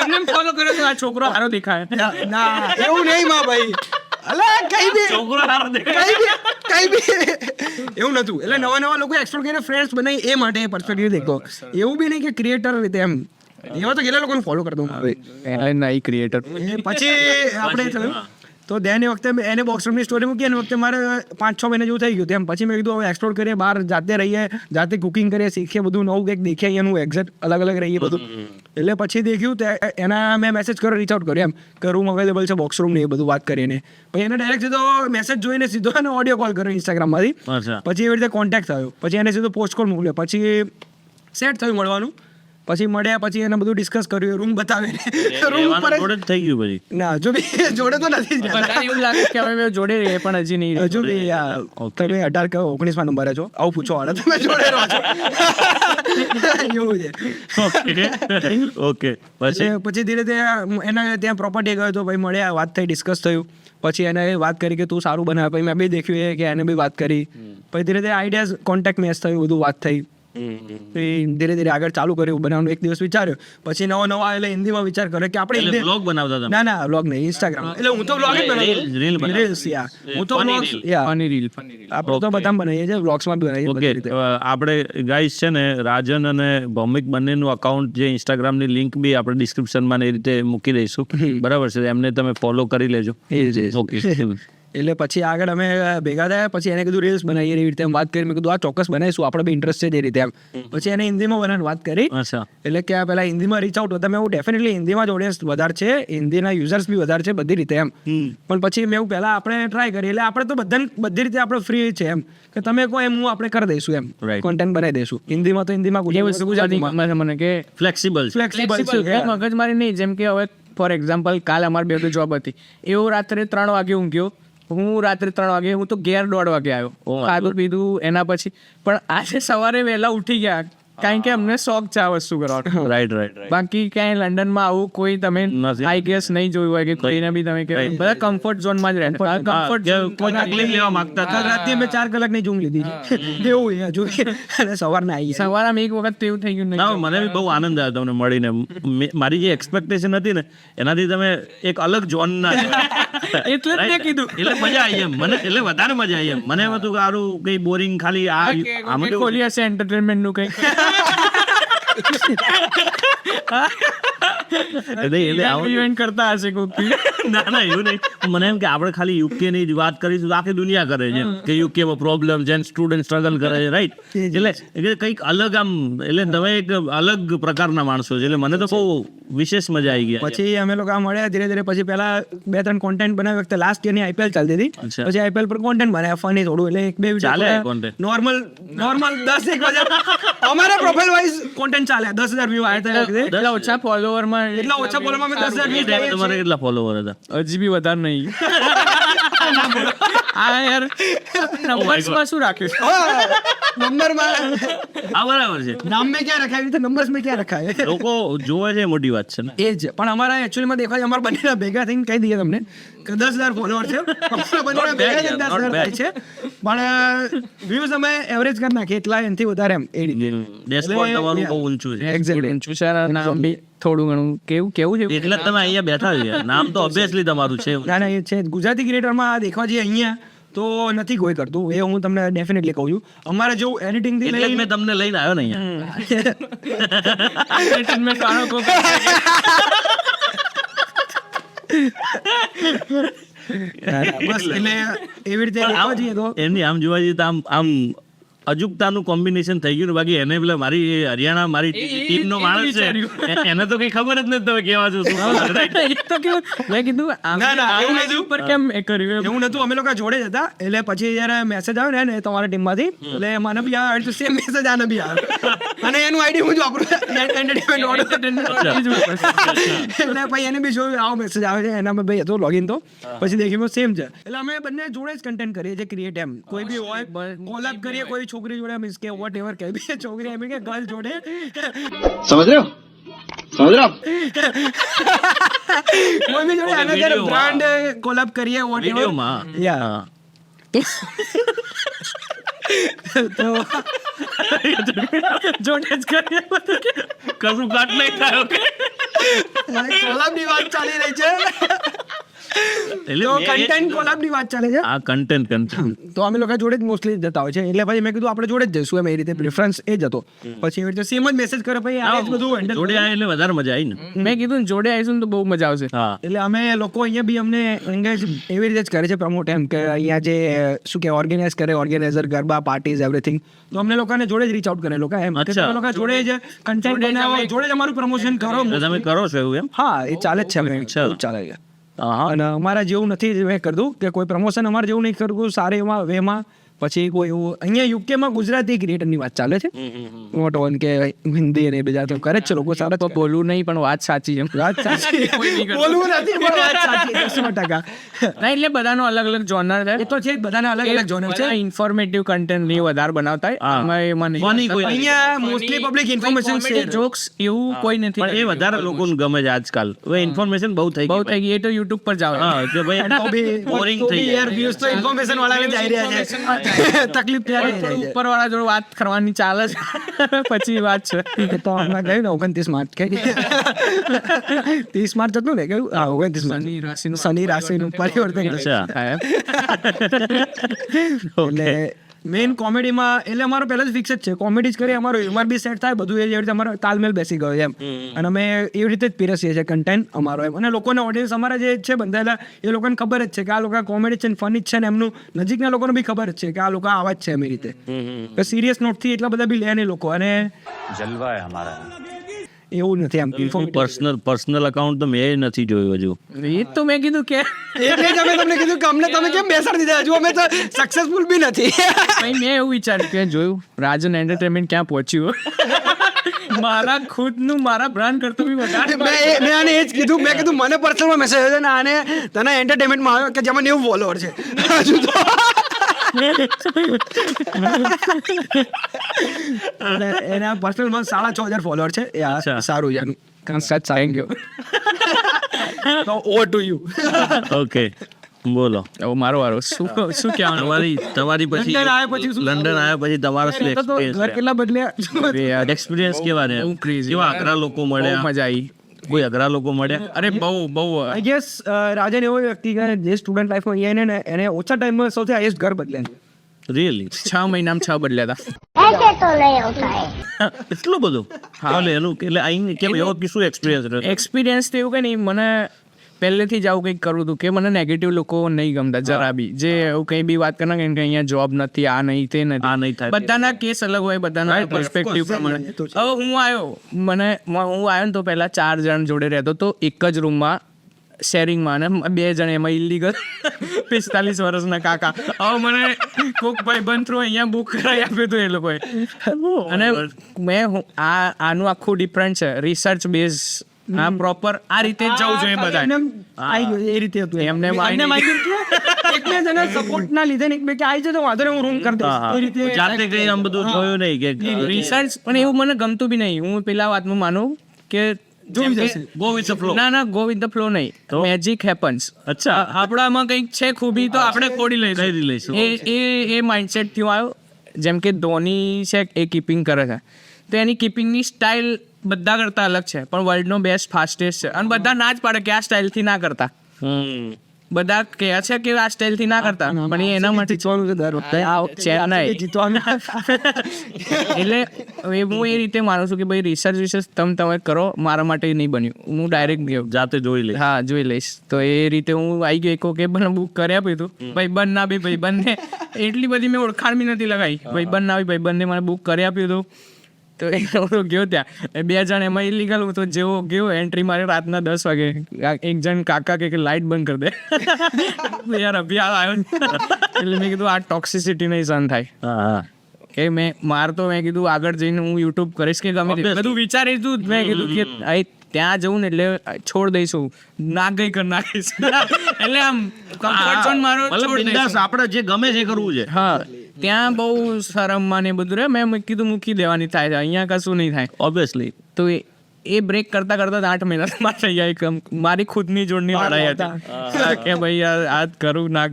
એમને ફોલો કર્યો તો આ છોકરો સારો દેખાય. ના એવું નહીં માં ભાઈ અલા કઈ બી છોકરો સારો દેખાય. કઈ બી એવું નતું એટલે નવા લોકો એક્સપ્લોર કરીને ફ્રેન્ડ્સ બનાવી એ માટે પર્સપેક્ટિવ દેખતો એવું બી નહીં કે ક્રિએટર રીતે એમ એવા તો કેટલા લોકોને ફોલો કરતો હું ભાઈ નહીં ક્રિએટર. પછી આપણે થયું તો દેન એ વખતે એને બોક્સ રૂમની સ્ટોરી મૂકી અને વખતે મારે 5-6 મહિના જેવું થઈ ગયું તેમ પછી મેં કીધું હવે એક્સપ્લોર કરીએ બહાર જાતે રહીએ જાતે કુકિંગ કરીએ શીખીએ બધું નવું કંઈક દેખીએ અહીંયાનું એક્ઝેક્ટ અલગ રહીએ બધું એટલે પછી દેખ્યું એના મેં મેસેજ કર્યો રીચ આઉટ કર્યો એમ કે રૂમ અવેલેબલ છે બોક્સ રૂમ ને એ બધું વાત કરીને પછી એને ડાયરેક્ટ સીધો મેસેજ જોઈને સીધો એને ઓડિયો કોલ કર્યો ઇન્સ્ટાગ્રામમાંથી અચ્છા. પછી એવી રીતે કોન્ટેક્ટ થયો પછી એને સીધો પોસ્ટ કોલ મોકલ્યો પછી સેટ થયું મળવાનું પછી મળ્યા પછી એને બધું ડિસ્કસ કર્યું રૂમ બતાવીને રૂમ પર રહેવાનું જોડે જ થઈ ગયું પછી. ના હજુ બી જોડે તો નથી જ રહેતા. બધાને એવું લાગે કે હવે મેં જોડે રહીએ પણ હજી નહીં. હજુ બી તમે 18 કે 19માં નંબરે છો આવું પૂછો હાલ તમે જોડે રહો છો એવું છે ઓકે પછી પછી ધીરે ધીરે એના ત્યાં પ્રોપર્ટી ગયો તો ભાઈ મળ્યા વાત થઈ ડિસ્કસ થયું પછી એને વાત કરી કે તું સારું બનાવે પછી મેં બી દેખ્યું કે એને બી વાત કરી પછી ધીરે ધીરે આઈડિયાઝ કોન્ટેક્ટ મેચ થયું બધું વાત થઈ ધીરે ધીરે આગળ ચાલુ કર્યું બનાવવાનું એક દિવસ વિચાર્યો પછી નવા એટલે હિન્દીમાં વિચાર કર્યો કે આપણે એટલે બ્લોગ બનાવતા હતા. ના વ્લોગ નહીં ઇન્સ્ટાગ્રામ એટલે હું તો વ્લોગ જ Reel બનાવું બનાવો. રીલ્સ હું તો Funny vlogs, reel. yeah. Funny reel. આપણે તો બધા બનાવીએ છીએ વ્લોગ્સમાં બી બનાવીએ ઓકે બધી રીતે આપણે ગાઈસ છે ને રાજન અને ભૌમિક બંનેનું અકાઉન્ટ જે ઇન્સ્ટાગ્રામની લિંક બી આપણે ડિસ્ક્રિપ્શનમાં ને એ રીતે મૂકી દઈશું બરાબર છે એમને તમે ફોલો કરી લેજો. ઓકે એટલે પછી આગળ અમે ભેગા થયા પછી એને કીધું રીલ્સ બનાવીએ એવી રીતે એમ વાત કરી મેં કીધું આ ચોક્કસ બનાવીશું આપણે બી ઇન્ટરેસ્ટ છે એ રીતે એમ પછી એને હિન્દીમાં બનાવવાની વાત કરી અચ્છા. એટલે કે આ પહેલા હિન્દીમાં રીચ આઉટ હતા મેં એવું ડેફિનેટલી હિન્દીમાં જ ઓડિયન્સ વધારે છે હિન્દીના યુઝર્સ બી વધારે છે બધી રીતે એમ પણ પછી મેં એવું પહેલા આપણે ટ્રાય કરી એટલે આપણે તો બધી રીતે આપણે ફ્રી છે એમ કે તમે કહો એમ હું આપણે કરી દઈશું એમ Right. કોન્ટેન્ટ બનાવી દઈશું હિન્દીમાં તો હિન્દીમાં ગુજરાતીમાં મને કે ફ્લેક્સિબલ ફ્લેક્સિબલ છે મગજમારી નહીં જેમ કે હવે ફોર એક્ઝામ્પલ કાલ અમારી બે જોબ હતી એવું રાત્રે 3 વાગે ઊંઘ્યો હું રાત્રે 3 વાગે હું તો ઘેર 1:30 વાગે આવ્યો ખાધું પીધું એના પછી પણ આજે સવારે વહેલા ઉઠી ગયા કારણ કે અમને શોખ છે આ વસ્તુ કરવાનો. રાઈટ બાકી ક્યાંય લંડનમાં આવું કોઈ તમે નથી. આઈ ગેસ નહીં જોયું હોય કે કોઈને બી તમે કે બધા કમ્ફર્ટ ઝોનમાં જ રહે કમ્ફર્ટ તકલીફ લેવા માંગતા કાલ હતા. રાતે મેં 4 કલાકની ઊંઘ લીધી છે એવું હજુ અને સવારના આવી સવારમાં એક વખત તો એવું થઈ ગયું ના નહીં મને બી બહુ આનંદ આવ્યો તમને મળીને મારી જે એક્સપેક્ટેશન હતી ને એનાથી તમે એક અલગ ઝોનના એટલે જ મેં કીધું. એટલે મજા આવી એમ મને એટલે વધારે મજા આવી એમ મને એમ હતું કે સારું કઈ બોરિંગ ખાલી આ આમાં કેવું ખોલી હશે એન્ટરટેનમેન્ટ નું કઈ એટલે આવું ઇવેન્ટ કરતા હશે કોઈ ના એવું નહીં મને એમ કે આપણે ખાલી યુકે ની જ વાત કરીશું તો આખી દુનિયા કરે છે કે યુકે માં પ્રોબ્લેમ છે સ્ટુડન્ટ સ્ટ્રગલ કરે છે રાઈટ એટલે કંઈક અલગ આમ એટલે તમે એક અલગ પ્રકારના માણસો છે એટલે મને તો બહુ વિશેષ મજા આવી ગયા પછી અમે લોકો આ મળ્યા ધીરે ધીરે પછી પહેલા 2-3 કોન્ટેન્ટ બનાવ્યા વખતે લાસ્ટ યરની આઈપીએલ ચાલતી હતી અચ્છા. પછી આઈપીએલ પર કોન્ટેન્ટ બનાવ્યા ફની થોડું એટલે એક બે ચાલે content? નોર્મલ 10-1 અમારા પ્રોફાઇલ વાઇઝ કોન્ટેન્ટ ચાલે 10,000 વ્યૂ આવ્યા હતા એટલા ઓછા ફોલોવરમાં એટલા ઓછા બોલમાં અમે 10,000 એ વ્યૂ ટાઈમે તમારે કેટલા ફોલોવર હતા હજી બી વધારે નહીં આ યાર નંબર્સમાં શું રાખ્યું નંબરમાં આ બરાબર છે નામ મેં ક્યાં રખાય તો નંબર્સ મેં ક્યાં રખાય લોકો જોવે છે એ મોટી વાત છે ને એ જ પણ અમારા એકચ્યુઅલીમાં દેખાય છે, અમારા બંનેના ભેગા થઈને કહી દઈએ તમને કે 10,000 ફોલોવર છે અમારા બંનેના Not bad, ભેગા થઈને yeah, not 10,000 bad. થાય છે પણ વ્યૂઝ અમે એવરેજ કરી નાખીએ એટલા એનાથી વધારે એમ એ રીતે ડેશબોર્ડ તમારું બહુ ઊંચું છે એક્ઝેક્ટલી નામ બી થોડું ઘણું કેવું છે એટલે જ તમે અહીંયા બેઠા છો નામ તો ઓબ્વિયસલી તમારું છે ના એ છે ગુજરાતી ક્રિએટરમાં આ દેખવા જઈએ અહીંયા તો નથી કોઈ કરતું એ હું તમને ડેફિનેટલી કહું છું અમારે જેવું એડિટિંગ થી એટલે જ મેં તમને લઈને આવ્યો ને અહીંયા બસ એટલે એવી રીતે દેખવા જઈએ તો એમની આમ જોવા જઈએ તો આમ અજુકતાનું કોમ્બિનેશન થઈ ગયું ને. બાકી એને પેલા મારી હરિયાણા મારી ટીમ નો માણસ છે એને તો કઈ ખબર જ નથી તમે કેવા છો શું. એ તો કેવું મેં કીધું ના, એવું નથી. ઉપર કેમ એ કર્યું એવું નતું, અમે લોકો જોડે જ હતા. એટલે પછી જયારે મેસેજ આવ્યો ને તમારા ટીમમાંથી, એટલે મને બી આવ્યો તો સેમ મેસેજ આને બી આવ્યો. અને એનું આઈડી હું જ વાપરું, એન્ટરટેનમેન્ટ ઓર્ડર. એટલે પછી એને બી જોયું આવો મેસેજ આવે છે, એનામાં ભાઈ હતો લોગિન તો પછી દેખ્યું સેમ છે. એટલે અમે બંને જોડે જ કન્ટેન્ટ કરીએ છીએ, ક્રિએટ એમ. કોઈ બી હોય કોલેબ કરીએ કોઈ છોકરી જોડે, મીન્સ કે વોટ એવર કે બી છોકરી એમ કે ગર્લ જોડે समझ रहे हो समझ रहे हो आप? કોઈ બી જોડે આના જ્યારે વિડીયોમાં. બ્રાન્ડ કોલેબ કરીએ વોટ એવર. વિડીયોમાં. યા તો જોડે જ કરીએ કશું કાટ નહીં થાય. ઓકે. કોલાબની વાત ચાલી રહી છે, એટલે તો મેં કન્ટેન્ટ કોલાબની વાત ચાલે છે. આ કન્ટેન્ટ તો અમે લોકો જોડે જ મોસ્ટલી જતા હોય છે. એટલે પછી મેં કીધું આપણે જોડે જ જઈશું એમ, એ રીતે પ્રિફરન્સ એ જ હતો. પછી એવી રીતે સેમ જ મેસેજ કરે ભાઈ આ જ બધું handle જોડે કરો. આ એટલે વધારે મજા આવી ને. મેં કીધું ને જોડે આવીશું ને તો બહુ મજા આવશે. હા. એટલે અમે લોકો અહીંયા બી અમને એંગેજ એવી રીતે જ કરે છે, પ્રમોટ એમ કે અહીંયા જે શું કે ઓર્ગેનાઇઝ કરે, ઓર્ગેનાઇઝર ગરબા પાર્ટીઝ એવરીથિંગ, તો અમને લોકોને જોડે જ રીચ આઉટ કરે લોકો એમ કે અચ્છા. તમે લોકો જોડે જ કન્ટેન્ટ બનાવો, જોડે જ અમારું પ્રમોશન કરો. તો તમે કરો છો એવું એમ? હા, એ ચાલે જ છે, અમે અચ્છા. ચાલે છે. હા. અને અમારા જેવું નથી મેં કરી દઉં કે કોઈ પ્રમોશન અમારે જેવું નહીં કરવું સારા એમાં વેમાં. પછી કોઈ એવું અહીંયા યુકેમાં ગુજરાતી ક્રિએટરની વાત ચાલે છે, નોટ ઓન કે હિન્દી અને બીજા તો કરે જ છે લોકો સારા. તો બોલવું નહીં પણ વાત સાચી છે. વાત સાચી, બોલવું નથી પણ વાત સાચી 100%. ના એટલે બધાનો અલગ અલગ જોનર છે. એ તો છે જ, બધાના અલગ અલગ જોનર છે. ઇન્ફોર્મેટિવ કન્ટેન્ટ ની વધારે બનાવતા હોય. હા. એમાં Funny કોઈ નથી. અહીંયા મોસ્ટલી પબ્લિક ઇન્ફોર્મેશન છે. જોક્સ એવું કોઈ નથી. પણ એ વધારે લોકોને ગમે છે આજકાલ. હવે ઇન્ફોર્મેશન બહુ થઈ બહુ ગઈ. થઈ ગઈ. એ તો યુટ્યુબ પર જાવ. હા એટલે ભાઈ બોરિંગ થઈ યાર જાય. views તો ઇન્ફોર્મેશન વાળાને જ આવી રહ્યા છે. તકલીફ ત્યારે થઈ જાય છે. ઉપર વાળા જોડે વાત કરવાની ચાલે છે પછી વાત છે. એ તો હમણાં ગયું ને 29 માર્ચ કે 30 માર્ચ હતું ને કયું? હા, 29 માર્ચ. શનિ રાશિનું શનિ રાશિનું પરિવર્તન અચ્છા. એટલે મેઇન કોમેડીમાં એટલે અમારો પહેલા જ ફિક્સ જ છે, કોમેડી જ કરીએ, અમારો હ્યુમર બી સેટ થાય, બધું એવી રીતે અમારો તાલમેલ બેસી ગયો એમ. અને અમે એવી રીતે જ પીરસીએ છીએ કન્ટેન્ટ અમારો એમ. અને લોકોને ઓડિયન્સ અમારા જે છે બંધાયેલા એ લોકોને ખબર જ છે કે આ લોકો કોમેડી છે ને ફની જ છે ને, એમનું નજીકના લોકોને બી ખબર જ છે કે આ લોકો આવા જ છે એમ રીતે. સિરિયસ નોટથી એટલા બધા બી લે નહીં લોકો. અને जलवा है हमारा. એવું નથી એમ પર્સનલ અકાઉન્ટ તો મેં નથી જોયું હજુ. એ તો મેં કીધું કે એટલે જ અમે તમને કીધું કે અમને તમે કેમ બેસાડી દીધા, હજુ અમે તો સક્સેસફુલ બી નથી. ભાઈ મેં એવું વિચાર્યું કે જોયું રાજન એન્ટરટેનમેન્ટ ક્યાં પહોંચ્યું. મારા ખુદનું મારા બ્રાન્ડ કરતો બી વધારે મેં આને એ જ કીધું, મેં કીધું મને પર્સનલમાં મેસેજ આવ્યો ને આને તને એન્ટરટેનમેન્ટમાં આવ્યો કે જેમાં 90 ફોલોવર છે. હજુ તો અને એના પર્સનલમાં 6,500 ફોલોવર છે. એ આ સારું છે એનું. કંસાત સાઈન ગયો. તો ઓવર ટુ યુ. ઓકે બોલો. હવે મારો વારો. શું કહેવાનું? તમારી પછી લંડન આવ્યા પછી શું? લંડન આવ્યા પછી તમારા શું તો ઘર experience કેટલા બદલ્યા. એક્સપિરિયન્સ કેવા ને? બહુ crazy. કેવા અઘરા લોકો બહુ મળ્યા? મજા આવી. કોઈ અઘરા લોકો મળ્યા? અરે બહુ આઈ ગેસ રાજન એવો વ્યક્તિ કે જે સ્ટુડન્ટ લાઈફમાં અહીંયા ને એને ઓછા ટાઈમમાં સૌથી હાઈએસ્ટ ઘર બદલ્યા. રિયલી? 6 મહિનામાં 6 બદલ્યા હતા. ऐसे तो नहीं होता है. એટલું બધું? હા એનું એટલે અહીં કેમ એવો શું એક્સપિરિયન્સ રહ્યો? એક્સપિરિયન્સ તો એવું કે નહીં, મને પહેલેથી જ આવું કંઈક કરવું હતું કે મને નેગેટિવ લોકો નહીં ગમતા જરા બી. જે એવું કંઈ બી વાત કરે કે અહીંયા જોબ નથી, આ નહીં, તે નથી. આ નહીં થાય. બધાના કેસ અલગ હોય, બધાના પર્સપેક્ટિવ પ્રમાણે. હવે હું આવ્યો ને તો પહેલા 4 જણ જોડે રહેતો તો એક જ રૂમમાં શેરિંગમાં, અને 2 જણ એમાં ઇલીગલ 45 વર્ષના કાકા. હવે મને કોક ભાઈ બંધ થ્રો અહીંયા બુક કરાવી આપ્યું હતું એ લોકોએ. અને આનું આખું ડિફરન્ટ છે, રિસર્ચ બેઝ. આ પ્રોપર આ રીતે જ જવું જોઈએ બધા. આવી ગયું એ રીતે હતું એમને એક બે જણા સપોર્ટના લીધે ને એક બે કે આવી જતો વાંધો નહીં, હું રૂમ કરી દઈશ. એ રીતે જાતે કઈ આમ બધું જોયું નહીં કે રિસર્ચ પણ એવું મને ગમતું બી નહીં. હું પેલા વાતમાં માનું કે જોઈ જશે. Go with the flow. ના ગો વિથ ધ ફ્લો નહીં, મેજિક હેપન્સ. અચ્છા. આપણામાં કંઈક છે ખૂબી તો આપણે ખોડી લઈશું. એ માઇન્ડસેટ થી આવ્યો. જેમ કે ધોની છે, એ કીપિંગ કરે છે તો એની કીપિંગની સ્ટાઇલ બધા કરતા અલગ છે, પણ વર્લ્ડનો બેસ્ટ ફાસ્ટેસ્ટ છે. અને બધા ના જ પાડે કે આ સ્ટાઇલથી ના કરતા. બધા કહે છે કે આ સ્ટાઇલ થી ના કરતા, પણ એ એના માટે જીતવાનું છે દર વખતે. છે નહીં. જીતવાનું એટલે હવે હું એ રીતે માનું છું કે ભાઈ રિસર્ચ તમે કરો, મારા માટે નહીં બન્યું, હું ડાયરેક્ટ જાતે જોઈ લે. હા જોઈ લઈશ. તો એ રીતે હું આવી ગયો એક વખત મને બુક કરી આપ્યું હતું. ભાઈબંધ ના બી ભાઈબંધને એટલી બધી મેં ઓળખાણ બી નથી લગાવી. ભાઈબંધ ના બી ભાઈબંધને મને બુક કરી આપ્યું હતું. તો એ ગયો ત્યાં, 2 જણ એમાં ઇલીગલ. હું તો જેવો ગયો એન્ટ્રી મારે રાતના 10 વાગે, એક જણ કાકા કે લાઇટ બંધ કરી દે. યાર અભિયાન આવ્યો. એટલે મેં કીધું આ ટોક્સિસિટી નહીં સહન થાય. હા કે મેં કીધું આગળ જઈને હું યુટ્યુબ કરીશ કે ગમે તે બધું વિચારીશું. મેં કીધું કે ત્યાં જવું ને એટલે છોડ દઈશું, ના ગઈ કરી નાખીશ. એટલે આમ કમ્ફર્ટ ઝોન મારો છોડ દઈશું. આપણે જે ગમે છે કરવું છે. હા, ત્યાં બહુ શરમમાં ને બધું રે. મેં કીધું મૂકી દેવાની થાય છે, અહીંયા કશું નહીં થાય. ઓબ્વિયસલી. તો એ બ્રેક કરતા 8 મહિના થઈ જાય. મારી ખુદની જોડની લડાઈ હતી કે ભાઈ યાર આ કરું ના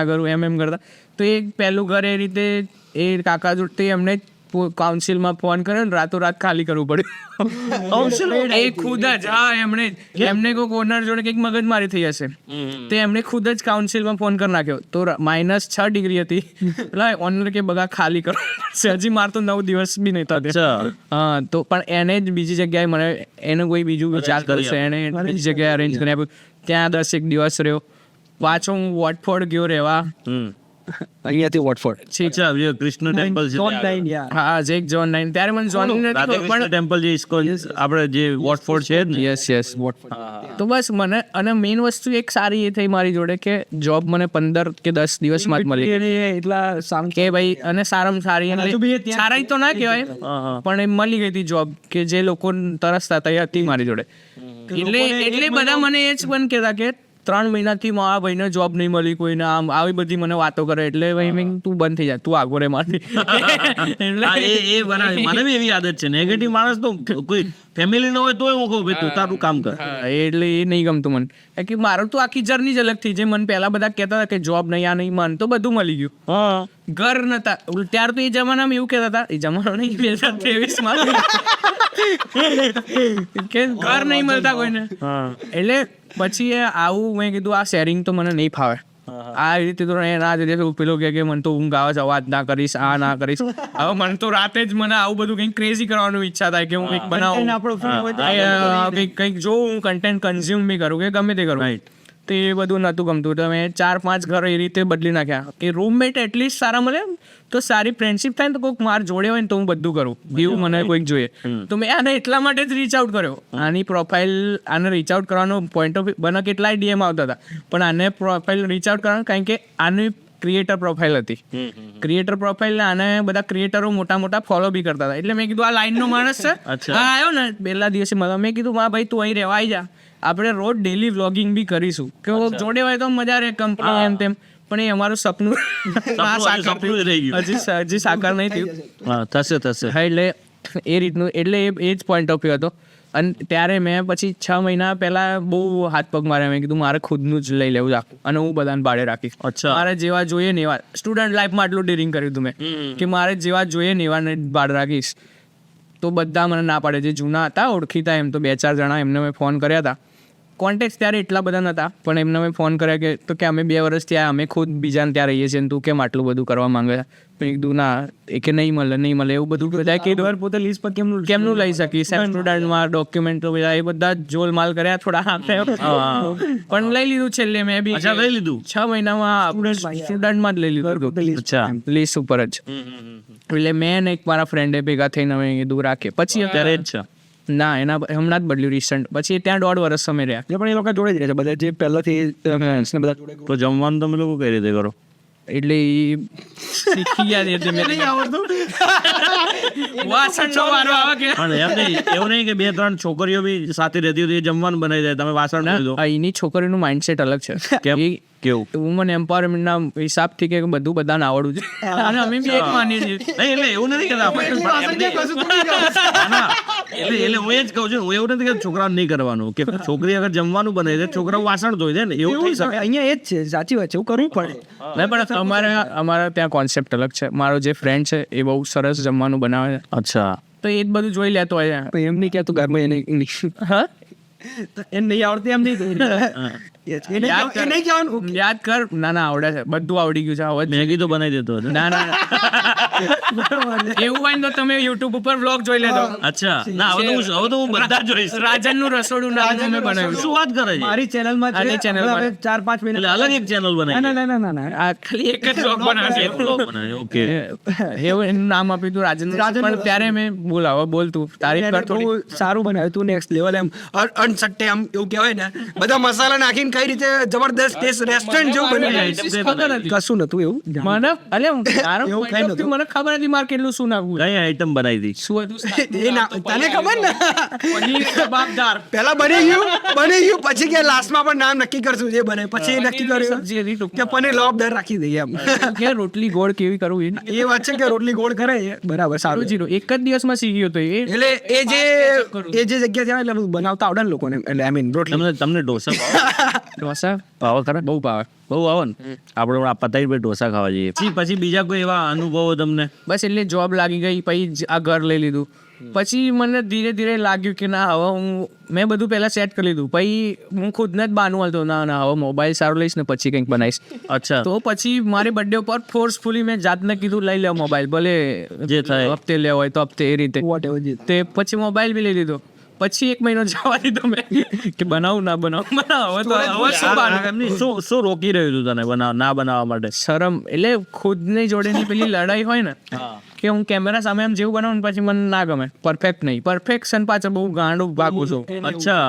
કરું એમ કરતા. તો એ પહેલું ઘર એ રીતે એ કાકા જોડથી એમને કાઉન્સિલમાં ફોન કર્યો ને રાતોરાત ખાલી કરવું પડ્યું. એ ખુદ જ એમને કોઈ ઓનર જોડે કંઈક મગજમારી થઈ હશે, તો એમને ખુદ જ કાઉન્સિલમાં ફોન કરી નાખ્યો. તો -6 ડિગ્રી હતી. પેલા ઓનર કે બગા ખાલી કરો. હજી માર તો 9 દિવસ બી નહીં થતા. હા, તો પણ એને જ બીજી જગ્યાએ મને એને કોઈ બીજું વિચાર કરશે, એને બીજી જગ્યાએ અરેન્જ કરી આપ્યું. ત્યાં 10 દિવસ રહ્યો. પાછો હું વોટફોર્ડ ગયો રહેવા. અહીંયાથી વોટફોર્ડ. કૃષ્ણ ટેમ્પલ છે. હા, જેક જોન 9. ત્યારે મને જોન કૃષ્ણ ટેમ્પલ જે ઇસ્કોન આપણે જે વોટફોર્ડ છે ને. યસ તો બસ મને, અને મેઇન વસ્તુ એક સારી એ થઈ મારી જોડે કે જોબ મને 15 કે 10 દિવસમાં જ મળી. એટલા સારું કે ભાઈ, અને સારામાં સારી, અને સારી તો ના કહેવાય પણ એ મળી ગઈ હતી જોબ કે જે લોકો તરસતા હતા એ હતી મારી જોડે. એટલે બધા મને એ જ પણ કહેતા કે 3 મહિનાથી મારા ભાઈને જોબ નહીં મળી, કોઈને આમ આવી બધી મને વાતો કરે. એટલે ભાઈ મેં તું બંધ થઈ જાય, તું આગો રે મારથી. એ બનાવે. મને બી એવી આદત છે. નેગેટિવ માણસ તો કોઈ ફેમિલી ન હોય તોય હું કહું ભાઈ તું તારું કામ કર. એટલે એ નહીં ગમતું મને. કે મારું તો આખી જર્ની જ અલગ થઈ. જે મને પહેલા બધા કહેતા હતા કે જોબ નહીં, આ નહીં, મન તો બધું મળી ગયું. ઘર નતા. ત્યાર તો એ જમાનામાં એવું કહેતા હતા, એ જમાનો નહીં 2023માં કે ઘર નહીં મળતા કોઈને. એટલે પછી આવું મેં કીધું આ શેરિંગ તો મને નહીં ફાવે. આ રીતે તો ના પેલો કે મને તો ઊંઘ આવે છે, અવાજ ના કરીશ, આ ના કરીશ. હવે મને તો રાતે જ મને આવું બધું કંઈક ક્રેઝી કરવાનું ઈચ્છા થાય કે હું કંઈક બનાવું, કંઈક જોઉં, હું કન્ટેન્ટ કન્ઝ્યુમ બી કરું કે ગમે તે કરું. તો એ બધું નહોતું ગમતું. તો મેં 4-5 ઘર એ રીતે બદલી નાખ્યા કે રૂમમેટ એટલીસ્ટ સારા મળે તો સારી ફ્રેન્ડશિપ થાય ને, તો કોઈક માર જોડે હોય ને તો હું બધું કરું. એવું મને કોઈક જોઈએ. તો મેં આને એટલા માટે જ રીચ આઉટ કર્યો. આની પ્રોફાઇલ, આને રીચ આઉટ કરવાનો પોઈન્ટ ઓફ મને કેટલાય DM આવતા હતા, પણ આને પ્રોફાઇલ રીચ આઉટ કરવાનું કારણ કે આની ક્રિએટર પ્રોફાઇલ હતી. ક્રિએટર પ્રોફાઇલ આને બધા ક્રિએટરો મોટા ફોલો બી કરતા હતા. એટલે મેં કીધું આ લાઈનનો માણસ છે. હા, આવ્યો ને પહેલા દિવસે મેં કીધું હા ભાઈ તું અહીં રહેવા આવી જા, આપણે રોજ ડેલી વ્લોગિંગ બી કરીશું. કે જોડે હોય તો મજા રહે, કંપની એમ તેમ. પણ એ અમારું સપનું હજી સાકાર નહીં થયું. થશે. હા, એટલે એ રીતનું. એટલે એ જ પોઈન્ટ ઓફ વ્યૂ હતો. અને ત્યારે મેં પછી 6 મહિના પહેલા બહુ હાથ પગ માર્યા. મેં કીધું મારે ખુદનું જ લઈ લેવું આખું, અને હું બધાને ભાડે રાખીશ. મારે જેવા જોઈએ ને એવા. સ્ટુડન્ટ લાઈફમાં આટલું ડેરિંગ કર્યું હતું મેં કે મારે જેવા જોઈએ ને એવા ભાડે રાખીશ. તો બધા મને ના પાડે. જે જૂના હતા ઓળખીતા, એમ તો 2-4 જણા, એમને મેં ફોન કર્યા હતા. કોન્ટેક્ટ ત્યારે એટલા બધા નહોતા, પણ એમને મેં ફોન કર્યા કે તો કે અમે 2 વર્ષ ત્યાં, અમે ખુદ બીજાને ત્યાં રહીએ છીએ, તું કેમ આટલું બધું કરવા માંગે છે. પણ કીધું ના, એ કે નહીં મળે એવું બધું બધા કીધું. પોતે લીસ્ટ પર કેમનું લઈ શકીશ? સ્ટુડન્ટમાં ડોક્યુમેન્ટો બધા એ બધા જોલમાલ કર્યા થોડા, પણ લઈ લીધું છેલ્લે મેં બી. લઈ લીધું 6 મહિનામાં સ્ટુડન્ટમાં જ લઈ લીધું, લીસ્ટ ઉપર જ. એટલે મેં એક મારા ફ્રેન્ડે ભેગા થઈને અમે કીધું રાખીએ. પછી અત્યારે જ છે ના, એના હમણાં જ બદલ્યું રિસન્ટ. પછી ત્યાં 1.5 વર્ષ સમય રહ્યા. પણ એ લોકો જોડે જ રહે છે બધા, જે પહેલાથી બધા જોડે. તો જમવાનું તમે લોકો કઈ રીતે કરો? એટલે શીખી ગયા છે મેં. એવું નહીં કે 2-3 છોકરીઓ બી સાથે રહેતી હતી, જમવાનું બનાવી દે, તમે વાસણ ધોઈ દો. એની છોકરીનું માઇન્ડસેટ અલગ છે. કેવું? વુમન એમ્પાવરમેન્ટના હિસાબથી કે બધું બધાને આવડવું છે, અને અમે બી એક માનીએ છીએ. એટલે એવું નથી કહેતા એટલે હું એ જ કહું છું, હું એવું નથી કે છોકરાઓ નહીં કરવાનું, કે છોકરી અગર જમવાનું બનાવી દે, છોકરાઓ વાસણ ધોઈ દે ને, એવું થઈ શકે. અહીંયા એ જ છે, સાચી વાત છે, એવું કરવું પડે. નહીં, પણ અમારા ત્યાં કોન્સેપ્ટ અલગ છે. મારો જે ફ્રેન્ડ છે એ બહુ સરસ જમવાનું બનાવે છે. અચ્છા. તો એ જ બધું જોઈ લેતો હોય. એમ નહીં કે તું ઘરમાં એને ઇંગ્લિશ હા એમ નહીં આવડતી, એમ નહીં. યાદ એ નહીં કહેવાનું. યાદ કર. ના ના આવડે છે, બધું આવડી ગયું છે. હવે મેગી તો બનાવી દેતો હતો. ના ના એવું હોય ને તો તમે યુટ્યુબ ઉપર વ્લોગ જોઈ લેજો. અચ્છા ના હવે તો હું બધા જોઈશ. રાજનનું રસોડું નાનું મેં બનાવ્યું. શું વાત કરે છે? મારી ચેનલમાં છે. આની channel હવે પર. 4-5 મહિના એટલે અલગ એક ચેનલ બનાવી. ના. આ ખાલી એક જ વ્લોગ બનાવ્યો. ઓકે. એવું એનું નામ આપ્યું હતું રાજન. પણ ત્યારે મેં બોલ તું તારીફ કર થોડી. બહુ સારું બનાવ્યું તું, નેક્સ્ટ લેવલ એમ અનસટ્ટે આમ એવું કહેવાય ને, બધા મસાલા નાખીને કઈ રીતે જબરદસ્ત ટેસ્ટ રેસ્ટોરન્ટ જેવું બની જાય. કશું નતું એવું. મને અલે તારો એવું point કઈ of view મને ખબર નથી મારે કેટલું શું નાખવું. કઈ આઈટમ બનાવી હતી? શું હતું? એ ના તને ખબર ને, પનીર કબાબદાર. પેલા બની ગયું પછી કે લાસ્ટમાં પણ નામ નક્કી કરશું જે બને, પછી એ નક્કી કર્યું સબ્જી હતી ટૂંકમાં. કે પનીર લવાબદાર રાખી દઈએ એમ. કે રોટલી ગોળ કેવી કરવું એ એ વાત છે કે રોટલી ગોળ કરે છે, બરાબર, સારું. જીરો એક જ દિવસમાં શીખી ગયો તો એ. એટલે એ જે જગ્યા છે એટલે બનાવતા આવડે ને લોકોને, એટલે આઈ મીન રોટલી. તમને ઢોસા ઢોસા ભાવે ખરા? બહુ ભાવે. બહુ આવે ને. આપણે આ પતાવી ભાઈ ઢોસા ખાવા જઈએ. પછી બીજા કોઈ એવા અનુભવો તમને? બસ એટલે જોબ લાગી ગઈ, પછી આ ઘર લઈ લીધું. પછી મને ધીરે ધીરે લાગ્યું કે ના હવે મેં બધું પહેલા સેટ કરી લીધું. પછી હું ખુદને જ બાનું હાલતો ના હવે મોબાઈલ સારો લઈશ ને પછી કંઈક બનાવીશ. અચ્છા. તો પછી મારી બર્થડે ઉપર ફોર્સફુલી મેં જાતને કીધું લઈ લે મોબાઈલ, ભલે જે થાય. હપ્તે લેવો હોય તો હપ્તે, એ રીતે. Whatever જે. તે પછી મોબાઈલ બી લઈ લીધો. પછી 1 મહિનો જવા દીધો મેં કે બનાવું ના બનાવું. હવે શું બનાવું? શું રોકી રહ્યું હતું તને ના બનાવવા માટે? શરમ. એટલે ખુદની જોડેની પેલી લડાઈ હોય ને કે હું કેમેરા સામે આમ જેવું બનાવું ને પછી મને ના ગમે. પરફેક્ટ નહીં, પરફેક્શન પાછળ બહુ ગાંડું ભાગું છું. અચ્છા,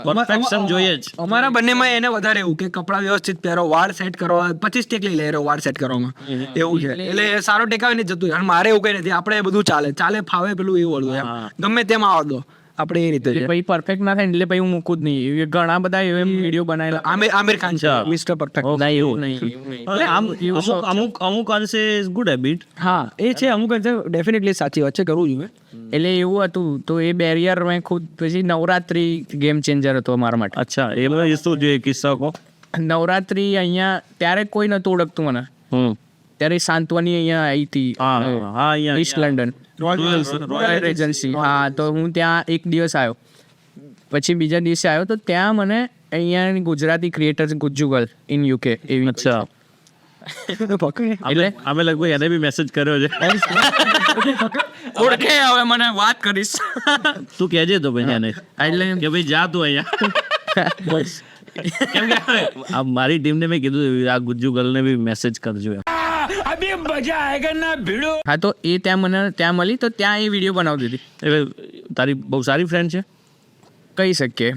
પરફેક્શન જોઈએ જ. અમારા બંનેમાં એને વધારે એવું કે કપડાં વ્યવસ્થિત પહેરો, વાળ સેટ કરો, 25 ટેક લઈ લે વાળ સેટ કરવામાં, એવું છે. એટલે સારો ટેકાવે નહીં જતું. અને મારે એવું કઈ નથી, આપણે બધું ચાલે ફાવે પેલું એવું વળવું એમ, ગમે તેમ આવડ દો આપણે એ રીતે. પછી પરફેક્ટ ના થાય એટલે પછી હું મૂકું જ નહીં. એ ઘણા બધા એમ વિડીયો બનાવેલા. આમિર ખાન છે મિસ્ટર પરફેક્ટ. ના એવું નહીં. અમુક અંશે ગુડ હેબિટ. હા એ છે, અમુક ડેફિનેટલી સાચી વાત છે, કરવું જોઈએ. એટલે એવું હતું તો એ બેરિયર મેં ખુદ. પછી નવરાત્રી ગેમ ચેન્જર હતો મારા માટે. અચ્છા, એ બધા શું જોઈએ કિસ્સા કહો. નવરાત્રી અહીંયા ત્યારે કોઈ નતું ઓળખતું મને. ત્યારે સાંત્વની અહીંયા આવી હતી. હા અહીંયા ઈસ્ટ લંડન રોયલ એજન્સી. હા, તો હું ત્યાં એક દિવસ આવ્યો. પછી બીજા દિવસે આવ્યો તો ત્યાં મને અહીંયા ગુજરાતી ક્રિએટર ગુજ્જુગલ ઇન યુકે એવી. અચ્છા. એટલે અમે લગભગ એને બી મેસેજ કર્યો છે. ઓળખે હવે મને વાત કરીશ. તું કહેજે તો ભાઈ એને એટલે કે ભાઈ જા તું અહીંયા. કેમ કે આ મારી ટીમને મેં કીધું આ ગુજ્જુ ગર્લને બી મેસેજ કરજો. હા, તો એ ત્યાં મળી તો ત્યાં એ વિડીયો બનાવતી હતી. એટલે તારી બહુ સારી ફ્રેન્ડ છે કહી શકીએ.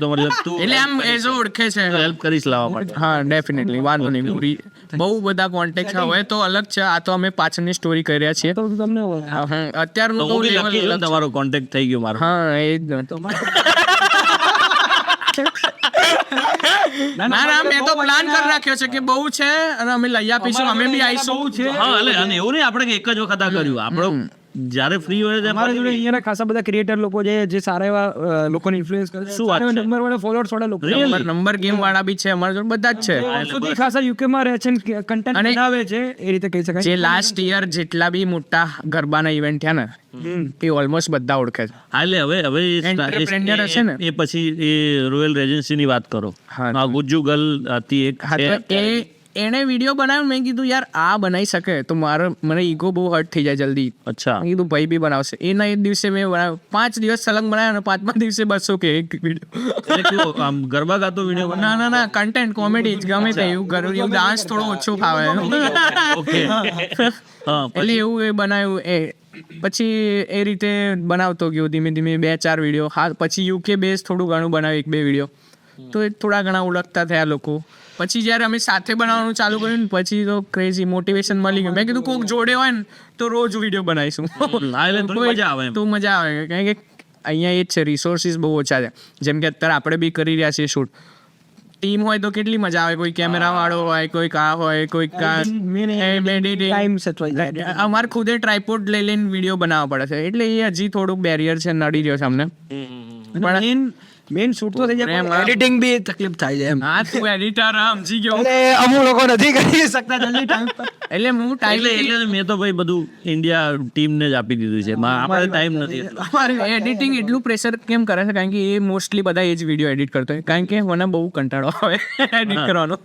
તો મતલબ તું એટલે આમ એઝ ઓળખે છે. હેલ્પ કરીશ લાવવા માટે. હા, ડેફિનેટલી, વાંધો નહીં. પૂરી બહુ બધા કોન્ટેક્ટ હોય તો અલગ છે. આ તો અમે પાછળની સ્ટોરી કરી રહ્યા છીએ. તમને અત્યારનું તો તો હું બી level lucky છું, અલગ છે. તમારો કોન્ટેક્ટ થઈ ગયો મારો. હા, એ જ ના મેં તો પ્લાન કરી રાખ્યો છે કે બહુ છે અને અમે લઈ આપીશું, અમે બી આવીશું. હા, એટલે અને એવું નહીં આપણે કે એક જ વખત આ કર્યું. આપણો જ્યારે ફ્રી હોય ત્યારે અમારા જોડે અહીંયાના ખાસા બધા ક્રિએટર લોકો છે જે સારા એવા લોકોને ઇન્ફ્લુઅન્સ કરે છે. શું વાત છે? નંબર વાળા ફોલોઅર્સ વાળા લોકો નંબર ગેમ વાળા બી છે અમારા જોડે, બધા જ છે. સુધી ખાસા યુકે માં રહે છે, કન્ટેન્ટ અને બનાવે છે, એ રીતે કહી શકાય. જે લાસ્ટ યર જેટલા બી મોટા ગરબાના ઇવેન્ટ થયા ને એ ઓલમોસ્ટ બધા ઓળખે છે. હા, એટલે હવે Entrepreneur હશે ને? એ પછી એ રોયલ રેજન્સી ની વાત કરો. હા. આ ગુજ્જુ ગર્લ હતી એક હા, તો એણે વિડીયો બનાવ્યો. મેં કીધું યાર આ બનાવી શકે તો મને ઈગો બહુ હર્ટ થઈ જાય જલ્દી. અચ્છા. મેં કીધું ભાઈ બી બનાવશે. એના એ દિવસે મેં બનાવ્યો, 5 દિવસ સલંગ બનાવ્યો અને 5મા દિવસે 200 કે એક વિડીયો. એટલે કેવો આમ ગરબા ગાતો વિડીયો? ના કન્ટેન્ટ કોમેડી જ ગમે તે એવું ડાન્સ થોડો ઓછો ફાવે. ઓકે. હા, એટલે એવું એ બનાવ્યું. પછી એ રીતે બનાવતો ગયો ધીમે ધીમે 2-4 વિડીયો. હા, પછી યુકે બેઝ થોડું ઘણું બનાવ્યું 1-2 વિડીયો. તો એ થોડા ઘણા ઓળખતા થયા લોકો. પછી જ્યારે અમે સાથે બનાવવાનું ચાલુ કર્યું ને પછી તો ક્રેઝી મોટિવેશન મળી ગયું. મેં કીધું કોઈક જોડે હોય ને તો રોજ વિડીયો બનાવીશું. એટલે થોડી મજા આવે એમ. તો મજા આવે. કારણ કે અહીંયા એ જ છે, રિસોર્સિસ બહુ ઓછા છે. જેમ કે અત્યારે આપણે બી કરી રહ્યા છીએ શૂટ. ટીમ હોય તો કેટલી મજા આવે. કોઈ કેમેરા વાળો હોય, કોઈ કા હોય, કોઈ ટાઈમ સચવાઈ અમારે ખુદે ટ્રાયપોડ લઈને વિડીયો બનાવવા પડે છે. એટલે એ હજી થોડુંક બેરિયર છે, નડી રહ્યો છે અમને. પણ મેઇન શૂટ તો થઈ જાય એમ એડિટિંગ બી તકલીફ થાય છે એમ હા તું એડિટર સમજી ગયો એટલે અમુક લોકો નથી કરી શકતા જલ્દી ટાઈમ પર એટલે હું એટલે મેં તો ભાઈ બધું ઇન્ડિયા ટીમને જ આપી દીધું છે આપણે ટાઈમ નથી એટલો. એડિટિંગ એટલું પ્રેશર કેમ કરે છે કારણ કે એ મોસ્ટલી બધા એ જ વિડીયો એડિટ કરતો હોય કારણ કે મને બહુ કંટાળો આવે એડિટ કરવાનો.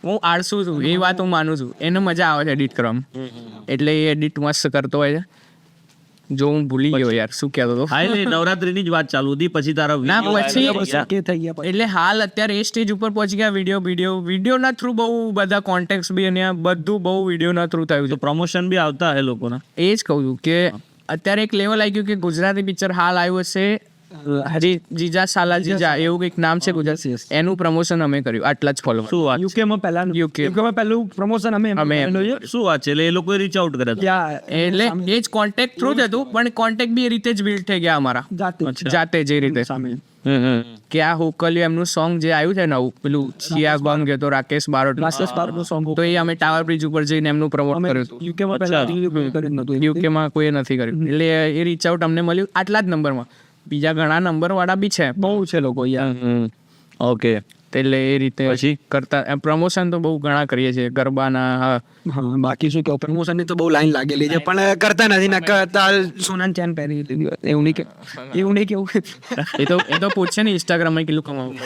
હું આળસુ છું એ વાત હું માનું છું, એને મજા આવે છે એડિટ કરવામાં, એટલે એ એડિટ મસ્ત કરતો હોય છે. જો હું ભૂલી ગયો યાર શું કહેતો હતો. હા એટલે નવરાત્રીની જ વાત ચાલુ હતી પછી તારા ના પછી કે થઈ ગયા પછી. એટલે હાલ અત્યારે એ સ્ટેજ ઉપર પહોંચી ગયા વિડીયોના થ્રુ બહુ બધા કોન્ટેક્ટ બી અને આ બધું બહુ વિડીયોના થ્રુ થયું છે. પ્રમોશન બી આવતા હે લોકોના. એ જ કહું છું કે અત્યારે એક લેવલ આવી ગયું કે ગુજરાતી પિક્ચર હાલ આવ્યું હશે જીજા સાલા જીજા એવું કંઈક નામ છે ગુજરાતી, એનું પ્રમોશન અમે કર્યું આટલા જ ફોલોવર. શું વાત છે? યુકેમાં પહેલા યુકેમાં પહેલું પ્રમોશન અમે શું વાત છે? એટલે એ લોકોએ રીચ આઉટ કર્યા હતા. ત્યાં એટલે એ જ કોન્ટેક્ટ થ્રુ જ હતું પણ કોન્ટેક્ટ બી એ રીતે જ બિલ્ડ થઈ ગયા અમારા જાતે જે રીતે સામે કે આ હોકલિયું એમનું સોંગ જે આવ્યું છે નવું પેલું ચિયા બંગ તો રાકેશ બારોટ સોંગ તો એ અમે ટાવર બ્રિજ ઉપર જઈને એમનું પ્રમોટ કર્યું હતું. યુકેમાં પહેલા કર્યું નતું યુકેમાં કોઈએ નથી કર્યું એટલે એ રીચ આઉટ અમને મળ્યું આટલા જ નંબરમાં. બીજા ઘણા નંબર વાળા બી છે બહુ છે લોકો યાર. ઓકે એટલે એ રીતે પછી? કરતા પ્રમોશન તો બહુ ઘણા કરીએ છીએ ગરબાના. હા બાકી શું કહું, પ્રમોશન ની તો બહુ લાઈન લાગેલી છે પણ કરતા નથી ને કરતા સોનાની ચેન પહેરી લીધી એવું નહીં કેવું એ તો પૂછશે ને ઇન્સ્ટાગ્રામમાં કેટલું કમાવું.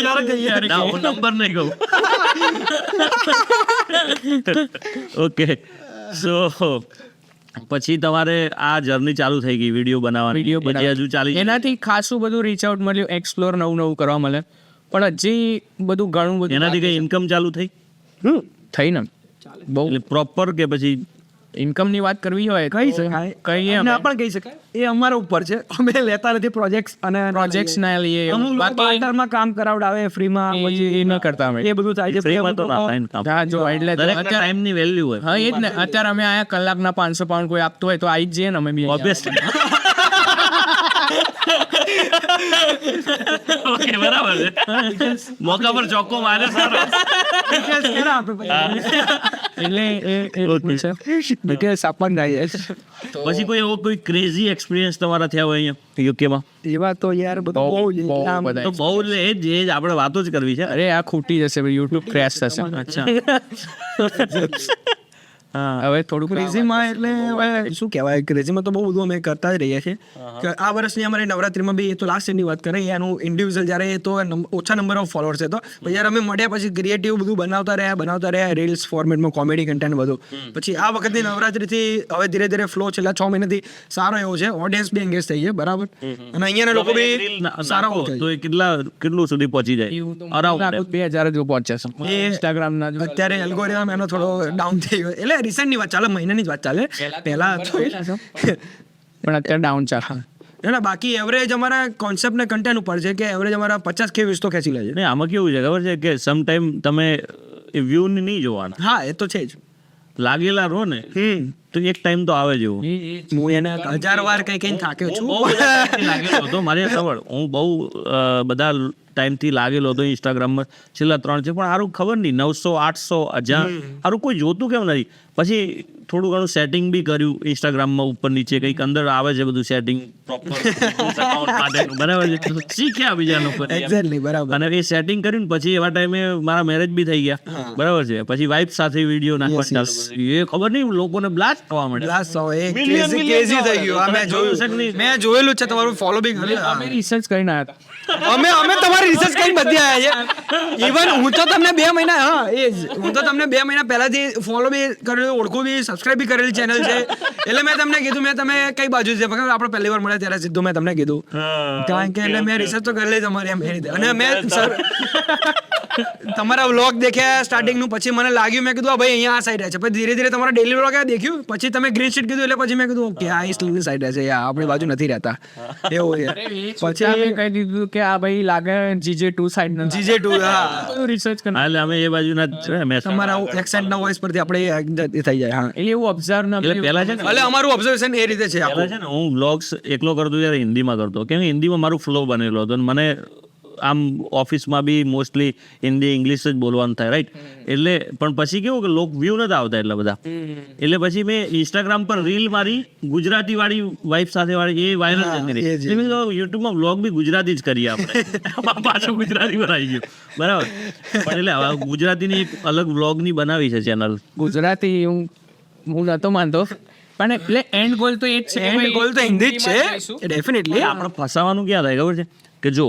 ના હું નંબર નહીં કહું. ઓકે સો પછી તમારે આ જર્ની ચાલુ થઈ ગઈ વિડીયો બનાવવાની. વિડીયો હજુ ચાલી એનાથી ખાસું બધું રીચ આઉટ મળ્યું, એક્સપ્લોર નવું કરવા મળે, પણ હજી બધું ઘણું બધું એનાથી કઈ ઇન્કમ ચાલુ થઈ થઈ ને બહુ પ્રોપર કે પછી ઇન્કમ ની વાત કરવી હોય કહી શકાય, કહીએ ના પણ કહી શકાય. એ અમારા ઉપર છે, અમે લેતા નથી પ્રોજેક્ટ્સ અને પ્રોજેક્ટ્સ ના લઈએ અમુક લોકો બાકી પાર્ટનરમાં કામ કરાવડાવે ફ્રીમાં એ ન કરતા અમે. એ બધું થાય છે. ફ્રીમાં તો ના થાય ને કામ. હા જો એટલે દરેક અત્યારે ટાઈમ ની વેલ્યુ હોય. હા એ જ ને અત્યારે અમે આયા કલાકના 500 પાઉન્ડ કોઈ આપતું હોય તો આવી જ જઈએ ને અમે બી ઓબ્વિયસલી. ઓકે બરાબર છે. મોકા પર ચોક્કો મારે સારો. એટલે ડિટેલ્સ આપવાનું થાય છે. પછી કોઈ એવો કોઈ ક્રેઝી એક્સપિરિયન્સ તમારા થયા હોય અહીંયા યુકેમાં? એવા તો યાર બધું બહુ જ બહુ આમ બધા. તો બહુ એટલે એ જ આપણે વાતો જ કરવી છે. અરે આ ખૂટી જશે યુટ્યુબ ક્રેશ થશે. અચ્છા. હવે થોડુંક ક્રેઝીમાં એટલે હવે શું કહેવાય, ક્રેઝીમાં તો બહુ બધું અમે કરતા જ રહીએ છીએ. કે આ વર્ષની અમારે નવરાત્રીમાં બી એ તો લાસ્ટ યરની વાત કરીએ એનું ઇન્ડિવિજ્યુઅલ જ્યારે એ તો ઓછા નંબર ઓફ ફોલોઅર્સ છે તો જ્યારે અમે મળ્યા પછી ક્રિએટિવ બધું બનાવતા રહ્યા રીલ્સ ફોર્મેટમાં કોમેડી કન્ટેન્ટ બધું. પછી આ વખતની નવરાત્રીથી હવે ધીરે ધીરે ફ્લો છેલ્લા 6 મહિનાથી સારો એવો છે, ઓડિયન્સ બી એંગેજ થઈ છે બરાબર, અને અહીંયાના લોકો બી સારા તો એ કેટલું સુધી પહોંચી જાય? અરાઉન્ડ 2000 જો પહોંચે છે ઇન્સ્ટાગ્રામ ના. અત્યારે એલ્ગોરિધમ એનો થોડો ડાઉન થઈ ગયો, એટલે રિસેન્ટની વાત ચાલે, મહિનાની જ વાત ચાલે. પહેલા પણ અત્યારે ડાઉન ચાલે. ના બાકી એવરેજ અમારા કોન્સેપ્ટ ને કન્ટેન્ટ ઉપર છે કે એવરેજ અમારા 50K વ્યૂઝ તો ખેંચી લે છે. નહીં આમાં કેવું છે ખબર છે કે સમ ટાઈમ તમે વ્યૂ નહીં જોવાના, હા એ તો છે જ. લાગેલા રહો ને તો એક ટાઈમ તો આવે જેવું. હું એને 1000 વાર કઈ થાક્યો છું. બહુ લાગેલો હતો મારે ખબર, હું બહુ બધા ટાઈમથી લાગેલો હતો ઇન્સ્ટાગ્રામમાં છેલ્લા 3 છે, પણ સારું ખબર નહીં 900 800 1000 સારું કોઈ જોતું કેમ નથી. પછી થોડું ઘણું સેટિંગ બી કર્યું ઇન્સ્ટાગ્રામમાં, ઉપર નીચે કંઈક અંદર આવે છે બધું સેટિંગ પ્રોપર બરાબર છે, શીખ્યા બીજાનો પર એક્ઝેક્ટલી બરાબર. અને એ સેટિંગ કર્યું ને પછી એવા ટાઈમે મારા મેરેજ બી થઈ ગયા બરાબર છે. પછી વાઇફ સાથે વિડીયો નાખવા ચાલુ, એ ખબર નહીં લોકોને બ્લાસ્ટ થવા માંડે. લાસ્ટ સો એ ક્રેઝી થઈ ગયું. આ મેં જોયેલું છે, તમારું ફોલો બી કર્યું. અમે રિસર્ચ કરીને આવ્યા હતા. અમે તમારી રિસર્ચ કરીને બધી આવ્યા છે. ઇવન હું તો તમને 2 મહિના હું તો તમને 2 મહિના પહેલાથી ફોલો બી કરેલું, ઓળખું બી, સબસ્ક્રાઇબ બી કરેલી ચેનલ છે. એટલે મેં તમને કીધું તમે કઈ બાજુ છે, ફક્ત આપણે પહેલી વાર મળ્યા ત્યારે સીધું મેં તમને કીધું, કારણ કે એટલે મેં રિસર્ચ તો કરેલી તમારી એમ એ રીતે. અને મેં તમારા વ્લોગ દેખ્યા સ્ટાર્ટિંગ નું, પછી મને લાગ્યું, મેં કીધું ભાઈ અહીંયા આ સાઈડ રહે છે. પછી ધીરે ધીરે તમારા ડેલી વ્લોગ દેખ્યું, પછી તમે ગ્રીન શીટ કીધું, એટલે પછી મેં કીધું ઓકે આ ઈસ્ટની સાઈડ રહે છે, આપણી બાજુ નથી રહેતા એવું છે. પછી અમે કહી દીધું કે આ ભાઈ લાગે GJ2 સાઈડ ના. GJ2 હા રિસર્ચ હા, એટલે અમે એ બાજુના જ છે. મેં તમારા એક્સેન્ટ ના વોઇસ પરથી આપણે એ થઈ જાય. હા એટલે એવું ઓબ્ઝર્વ ના એટલે પહેલા છે ને એટલે અમારું ઓબ્ઝર્વેશન એ રીતે છે. પહેલા છે ને હું વ્લોગ્સ એકલો કરતો ત્યારે હિન્દીમાં કરતો, કેમ કે હિન્દીમાં મારું ફ્લો બનેલો હતો અને મને આમ ઓફિસમાં બી મોસ્ટલી હિન્દી ઇંગ્લિશ જ બોલવાનું થાય, રાઈટ? એટલે પણ પછી કેવું કે લોક વ્યૂ નથી આવતા એટલા બધા, એટલે પછી મેં ઇન્સ્ટાગ્રામ પર રીલ મારી ગુજરાતી વાળી વાઇફ સાથે વાળી, એ વાયરલ જતી રહી. યુટ્યુબમાં વ્લોગ બી ગુજરાતી જ કરીએ આપણે, પાછું ગુજરાતી પર આવી ગયું, બરાબર? પણ એટલે હવે ગુજરાતીની એક અલગ વ્લોગની બનાવી છે ચેનલ. ગુજરાતી હું નતો માનતો, પણ એટલે એન્ડ ગોલ તો એ જ છે, એન્ડ ગોલ તો હિન્દી જ છે ડેફિનેટલી. આપણે ફસાવાનું ક્યાં થાય ખબર છે કે જો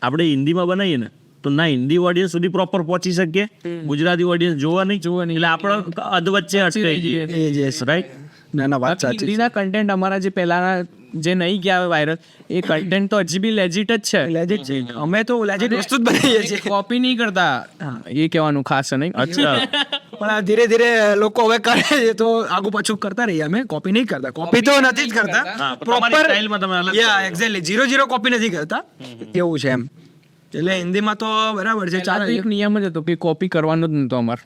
આપણે હિન્દીમાં બનાવીએ ને તો ના હિન્દી ઓડિયન્સ સુધી પ્રોપર પહોંચી શકીએ, ગુજરાતી ઓડિયન્સ જોવા નહીં, એટલે આપણે અધવચ્ચે અટકાઈ જઈએ, રાઈટ? ના ના વાત સાચી. હિન્દીના કન્ટેન્ટ અમારા જે પહેલાના જે નહીં ગયા વાયરલ, એ કન્ટેન્ટ તો હજી બી લેજિટ જ છે. લેજિટ છે, અમે તો લેજિટ વસ્તુ જ બનાવીએ છીએ. કોપી નહીં કરતા, એ કહેવાનું ખાસ છે નહીં. અચ્છા. પણ આ ધીરે ધીરે લોકો હવે કરે છે તો આગુ પાછું કરતા રહીએ. અમે કોપી નહીં કરતા, કોપી તો નથી જ કરતા, તમારી સ્ટાઇલમાં તમે અલગ યા એક્ઝેક્ટલી 0-0 કોપી નથી કરતા, એવું છે એમ. એટલે હિન્દીમાં તો બરાબર છે, ચાલો એક નિયમ જ હતો કે કોપી કરવાનો જ નતો અમાર,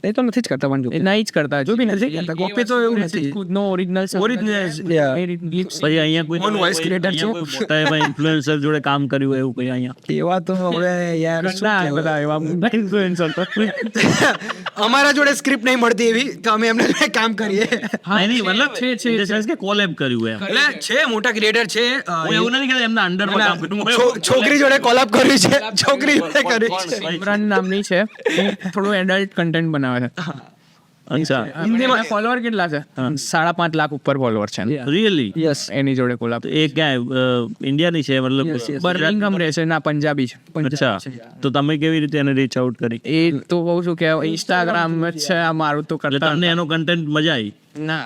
એ તો નથી જ કરતા પણ એ નહીં જ કરતા, જો બી નથી કરતા. કોપી તો એવું નથી, ખુદનો ઓરિજિનલ પછી અહીંયા કોઈ ઓન વોઇસ ક્રિએટર છે. મોટા એવા ઇન્ફ્લુએન્સર જોડે કામ કર્યું હોય એવું કોઈ અહીંયા? એવા તો હવે યાર શું કહેવાય. બધા એવા ઇન્ફ્લુએન્સર અમારા જોડે સ્ક્રિપ્ટ નહીં મળતી એવી તો અમે એમને કામ કરીએ. એની મતલબ in the sense કે કોલેબ કર્યું એમ. એટલે છે મોટા ક્રિએટર છે, હું એવું નથી કહેતા એમના અંડરમાં કામ કર્યું. છોકરી જોડે કોલાબ કર્યું છે, છોકરી જોડે કર્યું છે. ઇમરાન નામની છે, એ થોડું એડલ્ટ કન્ટેન્ટ બનાવે છે. અચ્છા, હિન્દીમાં ફોલોવર કેટલા છે? 5.5 લાખ ઉપર ફોલોવર છે રિયલી? યસ, એની જોડે કોલાબ. એ ક્યાં ઇન્ડિયાની છે મતલબ? બર્મિંગહામ રહે છે, ના પંજાબી છે. અચ્છા, તો તમે કેવી રીતે એને રીચ આઉટ કરી? એ તો કહું છું કે ઇન્સ્ટાગ્રામ જ છે આ મારું તો એટલે કરતા. તમને એનો કન્ટેન્ટ મજા આવી? ના,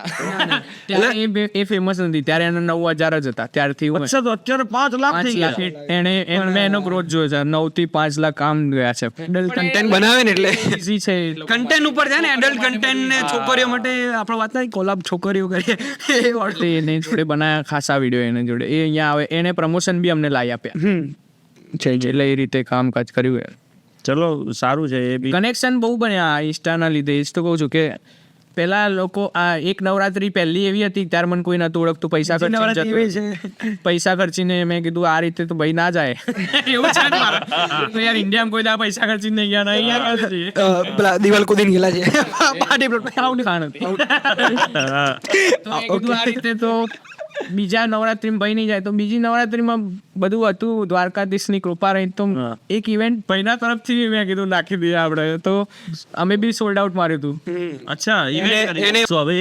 ત્યારે એ ફેમસ નથી, ત્યારે એના 9,000 જ હતા, ત્યારથી હું અચ્છા, તો અત્યારે 5 લાખ થઈ ગયા. મેં એનો ગ્રોથ જોયો છે, 9 થી 5 લાખ કામ ગયા છે. કન્ટેન્ટ બનાવે ને એટલે ઈઝી છે. કન્ટેન્ટ ઉપર છે ને, એડલ્ટ કન્ટેન્ટ ને છોકરીઓ માટે આપણે વાત નહીં, કોલાબ છોકરીઓ કરીએ એ વાત. તે એને જોડે બનાયા ખાસા વિડીયો એને જોડે, એ અહીંયા આવે, એને પ્રમોશન બી અમને લાવી આપ્યા છે, એટલે એ રીતે કામકાજ કર્યું. ચલો સારું છે. એ બી કનેક્શન બહુ બન્યા ઇન્સ્ટાના લીધે. એ જ તો કહું છું કે પેલા લોકો આ એક નવરાત્રી પહેલી એવી હતી, ત્યારે મને કોઈ નતું ઓળખતું, પૈસા ખર્ચીને મેં કીધું આ રીતે તો ભાઈ ના જાય. એવું છે ને મારે તો યાર, ઇન્ડિયામાં કોઈ દા પૈસા ખર્ચીને નહીં ગયા, નહીં યાર પેલા દિવાલ કુદીને ગયેલા છે પાર્ટી પ્લોટ આવું ખાણ હતી. તો મેં કીધું આ રીતે તો બીજા નવરાત્રીમાં ભાઈ નહીં જાય, તો બીજી નવરાત્રીમાં બધું હતું, દ્વારકાધીશની કૃપા રહી, તો એક ઇવેન્ટ ભાઈના તરફથી મેં કીધું નાખી દઈએ આપણે, તો અમે બી સોલ્ડ આઉટ માર્યું હતું. અચ્છા, સો હવે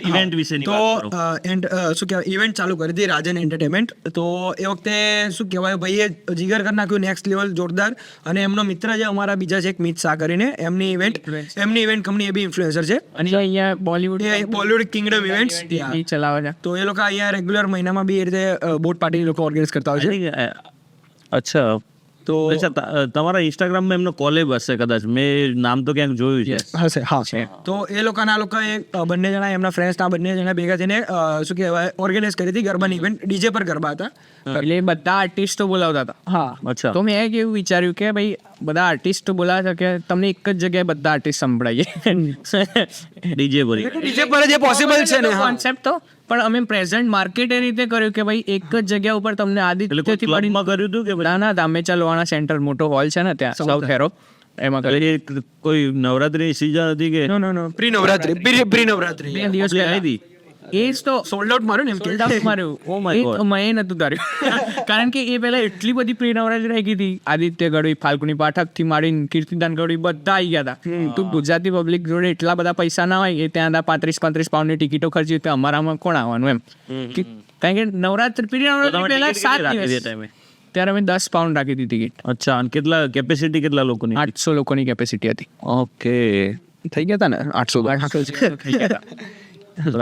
ઇવેન્ટ વિશેની તો વાત કરો. એન્ડ શું કહેવાય, ઇવેન્ટ ચાલુ કરી હતી રાજન એન્ટરટેનમેન્ટ. તો એ વખતે શું કહેવાય, ભાઈએ જીગર કરી નાખ્યું નેક્સ્ટ લેવલ જોરદાર. અને એમનો મિત્ર છે અમારા બીજા છે એક મિત શાહ કરીને, એમની ઇવેન્ટ કંપની, એ બી ઇન્ફ્લુએન્સર છે, અને અહીંયા બોલિવૂડ કિંગડમ ઇવેન્ટ્સ એ ચલાવે છે. તો એ લોકો અહીંયા રેગ્યુલર મહિનામાં બી એ રીતે બોટ પાર્ટી લોકો ઓર્ગેનાઇઝ કરતા હોય છે. અચ્છા, તો તમારા ઇન્સ્ટાગ્રામમાં એમનો કોલેબ હશે કદાચ, મેં નામ તો ક્યાંક જોયું છે. હશે, હા. તો એ લોકોએ બંને જણા એમના ફ્રેન્ડ્સના બંને જણા ભેગા થઈને શું કહેવાય ઓર્ગેનાઇઝ કરી હતી ગરબાની ઇવેન્ટ. ડીજે પર ગરબા હતા, એટલે બધા આર્ટિસ્ટો બોલાવતા હતા. હા. અચ્છા, તો મેં એવું વિચાર્યું કે ભાઈ બધા આર્ટિસ્ટો બોલાવે છે કે તમને એક જ જગ્યાએ બધા આર્ટિસ્ટ સંભળાઈએ. ડીજે પર ડીજે પર જે પોસિબલ છે ને કોન્સેપ્ટ તો, પણ અમે પ્રેઝન્ટ માર્કેટ એ રીતે કર્યું કે ભાઈ એક જ જગ્યા ઉપર તમને આદિત્યથી ક્લબમાં કર્યું હતું કે ના દામેચા લોહાણા સેન્ટર મોટો હોલ છે ને ત્યાં સાઉથ હેરો, એમાં કર્યું. કોઈ નવરાત્રી સીઝન હતી કે? નો પ્રી નવરાત્રી 2 દિવસ પહેલા હતી. એ જ તો સોલ્ડ આઉટ માર્યું ને એમ કે સોલ્ડ આઉટ માર્યું. મેં નતું તાર્યું કારણ કે એ પહેલા એટલી બધી પ્રી નવરાત્રી રહી ગઈ હતી. આદિત્ય ગઢવી, ફાલ્ગુની પાઠક થી માંડીને કીર્તિદાન ગઢવી બધા આવી ગયા હતા. તો ગુજરાતી પબ્લિક જોડે એટલા બધા પૈસા ના હોય, એ ત્યાં 35 પાઉન્ડની ટિકિટો ખર્ચી, તો અમારામાં કોણ આવવાનું એમ. કારણ કે નવરાત્રી પ્રી નવરાત્રી પહેલા 7 દિવસ, ત્યારે અમે 10 પાઉન્ડ રાખી હતી ટિકિટ. અચ્છા, અને કેટલા કેપેસિટી કેટલા લોકોની? 800 લોકોની કેપેસિટી હતી. ઓકે, થઈ ગયા હતા ને 800 થઈ ગયા હતા.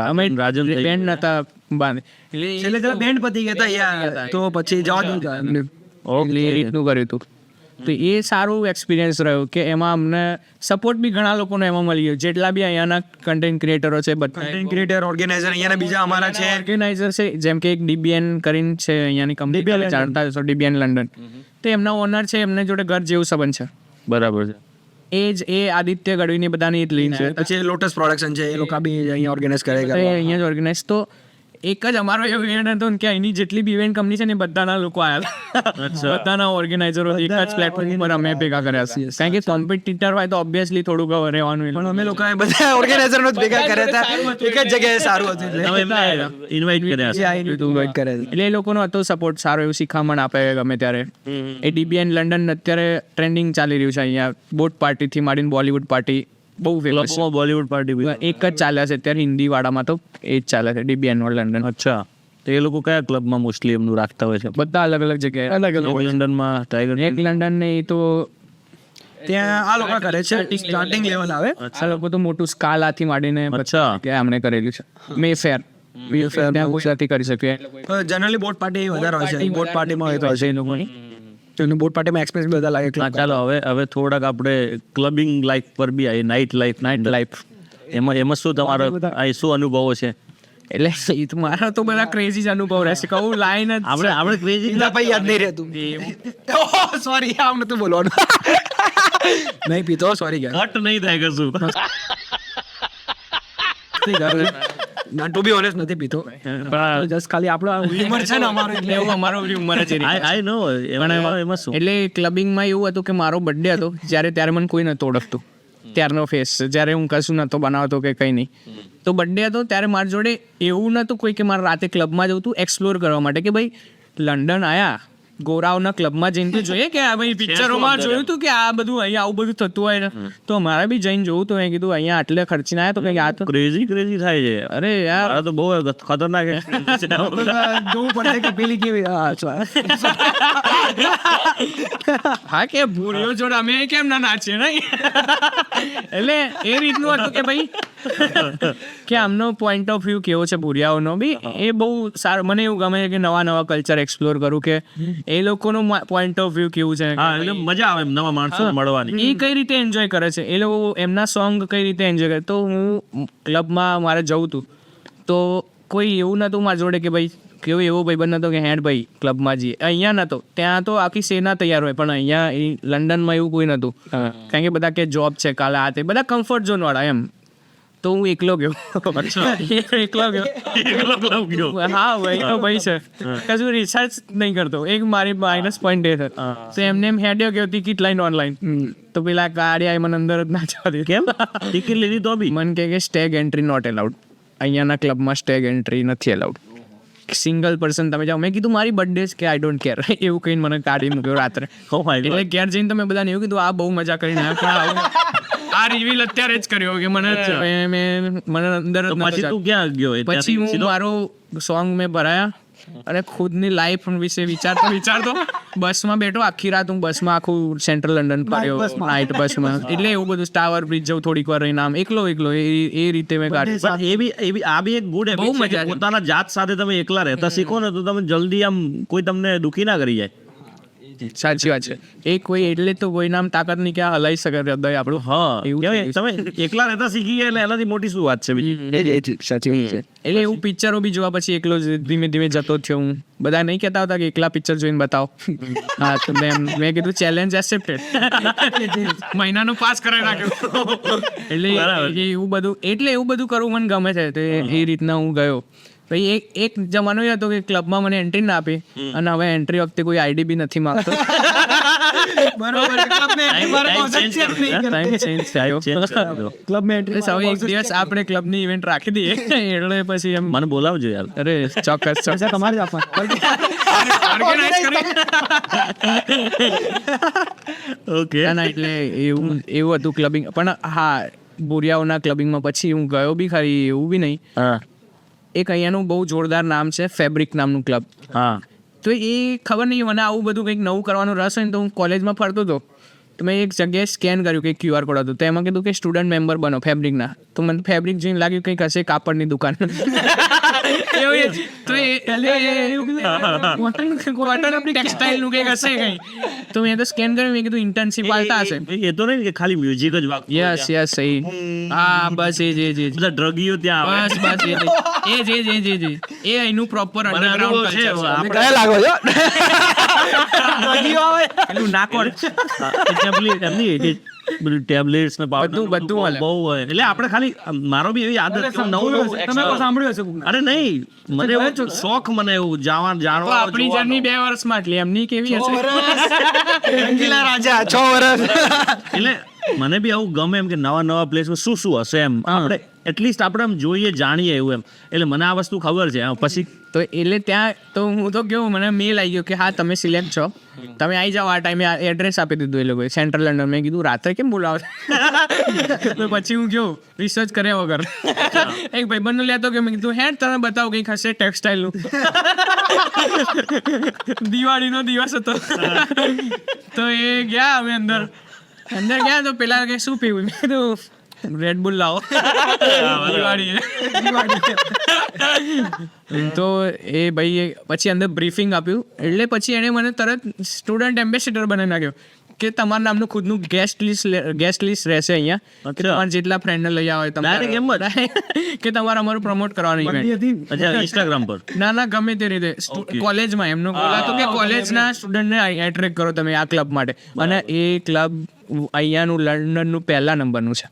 અમે રાજન બેન્ડ નતા બાંધે, એટલે બેન્ડ પતી ગયા હતા યાર, તો પછી જવા દીધું. એટલે એ રીતનું કર્યું હતું. તો એ સારું એક્સપિરિયન્સ રહ્યો કે એમાં અમને સપોર્ટ બી ઘણા લોકોનો એમાં મળી ગયો. જેટલા બી અહીંયાના કન્ટેન્ટ ક્રિએટરો છે, બધા કન્ટેન્ટ ક્રિએટર ઓર્ગેનાઇઝર અહીંયાના બીજા અમારા છે, ઓર્ગેનાઇઝર છે, જેમ કે એક DBN કરીને છે અહીંયાની કંપની, જાણતા હશો, DBN લંડન. તો એમના ઓનર છે, એમને જોડે ઘર જેવું સંબંધ છે. બરાબર છે. એ આદિત્ય ગઢવીની બધાની જ લીન છે. પછી લોટસ પ્રોડક્શન છે, એ લોકો બી અહીંયા ઓર્ગેનાઇઝ કરે. અહીંયા જ ઓર્ગેનાઇઝ. તો એક જ અમારો એવો ઇવેન્ટ હતો ને કે અહીંની જેટલી બી ઇવેન્ટ કંપની છે ને એ બધાના લોકો આવ્યા હતા. બધાના ઓર્ગેનાઇઝરો એક જ પ્લેટફોર્મ પર અમે ભેગા કર્યા હતા. કારણ કે કોમ્પિટિટર હોય તો ઓબ્વિયસલી થોડુંક રહેવાનું. પણ અમે લોકોએ બધા ઓર્ગેનાઇઝરનો જ ભેગા કર્યા હતા, એક જ જગ્યાએ સારું હતું એટલે. તમે એમને ઇન્વાઇટ કર્યા છે. ઇન્વાઇટ કરે છે. એટલે એ લોકોનો હતો સપોર્ટ સારો, એવું શીખામણ આપે ગમે ત્યારે. એ DBN લંડન અત્યારે ટ્રેન્ડિંગ ચાલી રહ્યું છે અહીંયા. બોટ પાર્ટીથી માંડીને બોલિવૂડ પાર્ટી બહુ ફેમસ ક્લબમાં બોલિવૂડ પાર્ટી એક જ ચાલે છે અત્યારે હિન્દી વાળામાં, તો એ જ ચાલે છે DBN લંડન. અચ્છા, તો એ લોકો કયા ક્લબમાં મોસ્ટલી એમનું રાખતા હોય છે? બધા અલગ અલગ જગ્યાએ અલગ અલગ. લંડનમાં ટાઈગર એક લંડન ને એ તો ત્યાં આ લોકો કરે છે, સ્ટાર્ટિંગ લેવલ આવે. આ લોકો તો મોટું સ્કાલાથી માંડીને અચ્છા. કે આમણે કરેલું છે. મેફેર ત્યાં ગુજરાતી કરી શકીએ. જનરલી બોટ પાર્ટી વધારે હોય છે. બોટ પાર્ટીમાં હોય તો હશે એ લોકોની. તો બોટ પાર્ટીમાં એક્સપેન્સ બધા લાગે. હા, ચાલો હવે થોડાક આપણે ક્લબિંગ લાઈફ પર બી આવીએ. નાઇટ લાઈફ એમાં શું તમારો શું અનુભવો છે? એટલે એ તો મારા તો બધા ક્રેઝી જ અનુભવ રહેશે. કહું લાઈન જ આપણે ક્રેઝી ભાઈ યાદ નહીં રહેતું. સોરી, આમ નતું બોલવાનું. નહીં પીતો, સોરી યાર. કટ નહીં થાય કશું. ના, ટુ બી ઓનેસ્ટ નથી પીતો. જસ્ટ ખાલી આપણો હ્યુમર છે ને અમારો, એટલે એવું અમારો ઉંમર જ આઈ નો એમાં શું? એટલે ક્લબિંગમાં એવું હતું કે મારો બર્થડે હતો ત્યારે મને કોઈ નહોતું ઓળખતું. ત્યારનો ફેસ જ્યારે હું કશું નહોતો બનાવતો કે કંઈ નહીં. તો બર્થડે હતો ત્યારે મારી જોડે એવું નહોતું કોઈ કે મારે રાતે ક્લબમાં જવું હતું એક્સપ્લોર કરવા માટે કે ભાઈ લંડન આયા, ગોરાઓના ક્લબમાં જઈને તો જોઈએ કે આ ભાઈ પિક્ચરોમાં જોયું હતું કે આ બધું અહીંયા આવું બધું થતું હોય ને, તો મારે બી જઈને જોવું તો મેં કીધું અહીંયા આટલે ખર્ચીને આવ્યા તો કંઈક આ તો ક્રેઝી થાય છે. અરે યાર આ તો બહુ ખતરનાક જોવું પડશે કે પેલી કેવી. હા કે ભૂરીઓ જોડે અમે કેમ ના નાચીએ નહીં. એટલે એ રીતનું હતું કે ભાઈ કે આમનો પોઈન્ટ ઓફ વ્યૂ કેવો છે ભૂરિયાઓનો બી, એ બહુ સારું. મને એવું ગમે છે કે નવા કલ્ચર એક્સપ્લોર કરું કે એ લોકોનું પોઈન્ટ ઓફ વ્યૂ કેવું છે. હા, એટલે મજા આવે નવા માણસો મળવાની. એ કઈ રીતે એન્જોય કરે છે, એ લોકો એમના સોંગ કઈ રીતે એન્જોય કરે. તો હું ક્લબમાં મારે જવું હતું તો કોઈ એવું નહોતું મારી જોડે કે ભાઈ કેવો એવો ભાઈબંધ નતો કે હેડ ભાઈ ક્લબમાં જઈએ. અહીંયા નતો, ત્યાં તો આખી સેના તૈયાર હોય, પણ અહીંયા લંડનમાં એવું કોઈ નતું. કારણ કે બધા કે જોબ છે કાલે આ તે, બધા કમ્ફર્ટ ઝોન વાળા એમ. તો હું એકલો ગયો. હા ભાઈ છે, કશું રિસર્ચ નહીં કરતો. એક મારી માઇનસ પોઈન્ટ એ હતો. તો એમને એમ હેડ્યો ગયો ટિકિટ લાઈન ઓનલાઈન. તો પેલા ગાડી મને અંદર જ ના જવા દે. કેમ ટિકિટ લીધી તો બી મને કે સ્ટેગ એન્ટ્રી નોટ એલાઉડ. અહીંયાના ક્લબમાં સ્ટેગ એન્ટ્રી નથી એલાઉડ. સિંગલ પર્સન તમે જાઓ. મેં કીધું મારી બર્થડે છે કે આઈ ડોન્ટ કેર, એવું કહીને મને કાઢી મૂક્યો રાત્રે. એટલે ઘેર જઈને તમે બધાને એવું કીધું આ બહુ મજા કરીને આ રિવીલ અત્યારે જ કર્યો કે મને અંદર પછી તું ક્યાં ગયો? પછી હું મારો સોંગ મેં ભરાયા અને ખુદની લાઈફ વિશે વિચારતો બસમાં બેઠો. આખી રાત હું બસમાં આખું સેન્ટ્રલ લંડન ફર્યો, નાઇટ બસમાં. એટલે એવું બધું ટાવર બ્રિજ જવું થોડીક વાર રહીને આમ એકલો એ રીતે મેં કાઢ્યું. એ બી આ બી એક ગુડ બહુ મજા છે. પોતાના જાત સાથે તમે એકલા રહેતા શીખો ને તો તમે જલ્દી આમ કોઈ તમને દુખી ના કરી જાય. સાચી વાત છે. એ કોઈ એટલે તો કોઈ નામ તાકાત નહીં કે આ હલાવી શકે હૃદય આપણું. હા, એવું કહેવાય તમે એકલા રહેતા શીખી ગયા એટલે એનાથી મોટી શું વાત છે બીજી? સાચી વાત છે. એટલે એવું પિક્ચરો બી જોવા પછી એકલો ધીમે ધીમે જતો થયો હું. બધા નહીં કહેતા હતા કે એકલા પિક્ચર જોઈને બતાવો. હા, તો મેં કીધું ચેલેન્જ એક્સેપ્ટેડ. મહિનાનું પાસ કરાવી નાખ્યું. એટલે એવું બધું કરવું મને ગમે છે. તો એ રીતના હું ગયો. ભાઈ એક જમાનો એ હતો કે ક્લબમાં મને એન્ટ્રી ના આપી, અને હવે એન્ટ્રી વખતે કોઈ આઈડી બી નથી માંગતો. એક દિવસ આપણે ક્લબની ઇવેન્ટ રાખી દઈએ એટલે પછી એમ મને બોલાવજો યાર. અરે ચોક્કસ તમારે ઓકે. એટલે એવું હતું ક્લબિંગ. પણ હા, ભૂરિયાઓના ક્લબિંગમાં પછી હું ગયો બી ખરી, એવું બી નહીં. હા, એક અહીંયાનું બહુ જોરદાર નામ છે ફેબ્રિક નામનું ક્લબ. હા. તો એ ખબર નહીં મને આવું બધું કંઈક નવું કરવાનો રસ હોય ને, તો હું કોલેજમાં ફરતો હતો તો મેં એક જગ્યાએ સ્કેન કર્યું કે QR કોડ હતું. તો એમાં કીધું કે સ્ટુડન્ટ મેમ્બર બનો ફેબ્રિકના. તો મને ફેબ્રિક જોઈને લાગ્યું કંઈક હશે કાપડની દુકાન. ટેક્સટાઇલનું કંઈક હશે કંઈ. તો મેં તો સ્કેન કર્યું, મેં કીધું ઇન્ટર્નશિપ આવતા હશે. એ તો નહીં કે ખાલી મ્યુઝિક જ વાગતું. યસ સહી. હા બસ એ જે બધા ડ્રગીઓ ત્યાં બસ એ એનું પ્રોપર અંડરગ્રાઉન્ડ છે. કયા લાગો છો? બગીઓ આવે પેલું નાકોડ ટેબ્લેટ એમની બધું ટેબ્લેટ્સ ને powder બધું મળે. બહુ હોય એટલે આપણે ખાલી મારો બી એવી આદત કે નવું નવું તમે પણ સાંભળ્યું હશે કોકના. અરે નહીં મને એવો શોખ મને એવું જાણવા આપણી જર્ની 2 વર્ષમાં એટલી એમની કેવી હશે રંગીલા રાજા 6 વર્ષ એટલે મને બી આવું ગમે એમ કે નવા પ્લેસમાં શું હશે એમ આપણે એટલીસ્ટ આપણે આમ જોઈએ જાણીએ એવું એમ એટલે મને આ વસ્તુ ખબર છે પછી તો એટલે ત્યાં તો હું તો કેવું મને મેલ આવી ગયો કે હા તમે સિલેક્ટ છો તમે આવી જાઓ આ ટાઈમે એડ્રેસ આપી દીધું એ લોકોએ સેન્ટ્રલ લંડન મેં કીધું રાત્રે કેમ બોલાવે તો પછી હું કેવું રિસર્ચ કર્યા વગર એક ભાઈબંધનો લેતો કે મેં કીધું હેડ તમે બતાવો કંઈક હશે ટેક્સટાઇલનું દિવાળીનો દિવસ હતો તો એ ગયા અમે અંદર ગયા તો પેલા કે શું પીવું મેં કીધું રેડ બુલ લાવો દિવાળી તો એ ભાઈએ પછી અંદર બ્રીફિંગ આપ્યું એટલે પછી એણે મને તરત સ્ટુડન્ટ એમ્બેસેડર બનાવી નાખ્યો કે તમારા નામનું ખુદનું ગેસ્ટ લિસ્ટ રહેશે અહીંયા કે તમારા જેટલા ફ્રેન્ડને લઈ આવે Direct એમ જ? કે તમારે અમારું પ્રમોટ કરવાનું ઇવેન્ટ અચ્છા ઇન્સ્ટાગ્રામ પર ના ગમે તે રીતે કોલેજમાં એમનું બોલાતું કે કોલેજના સ્ટુડન્ટને એટ્રેક્ટ કરો તમે આ ક્લબ માટે અને એ ક્લબ અહીંયાનું લંડનનું પહેલા નંબરનું છે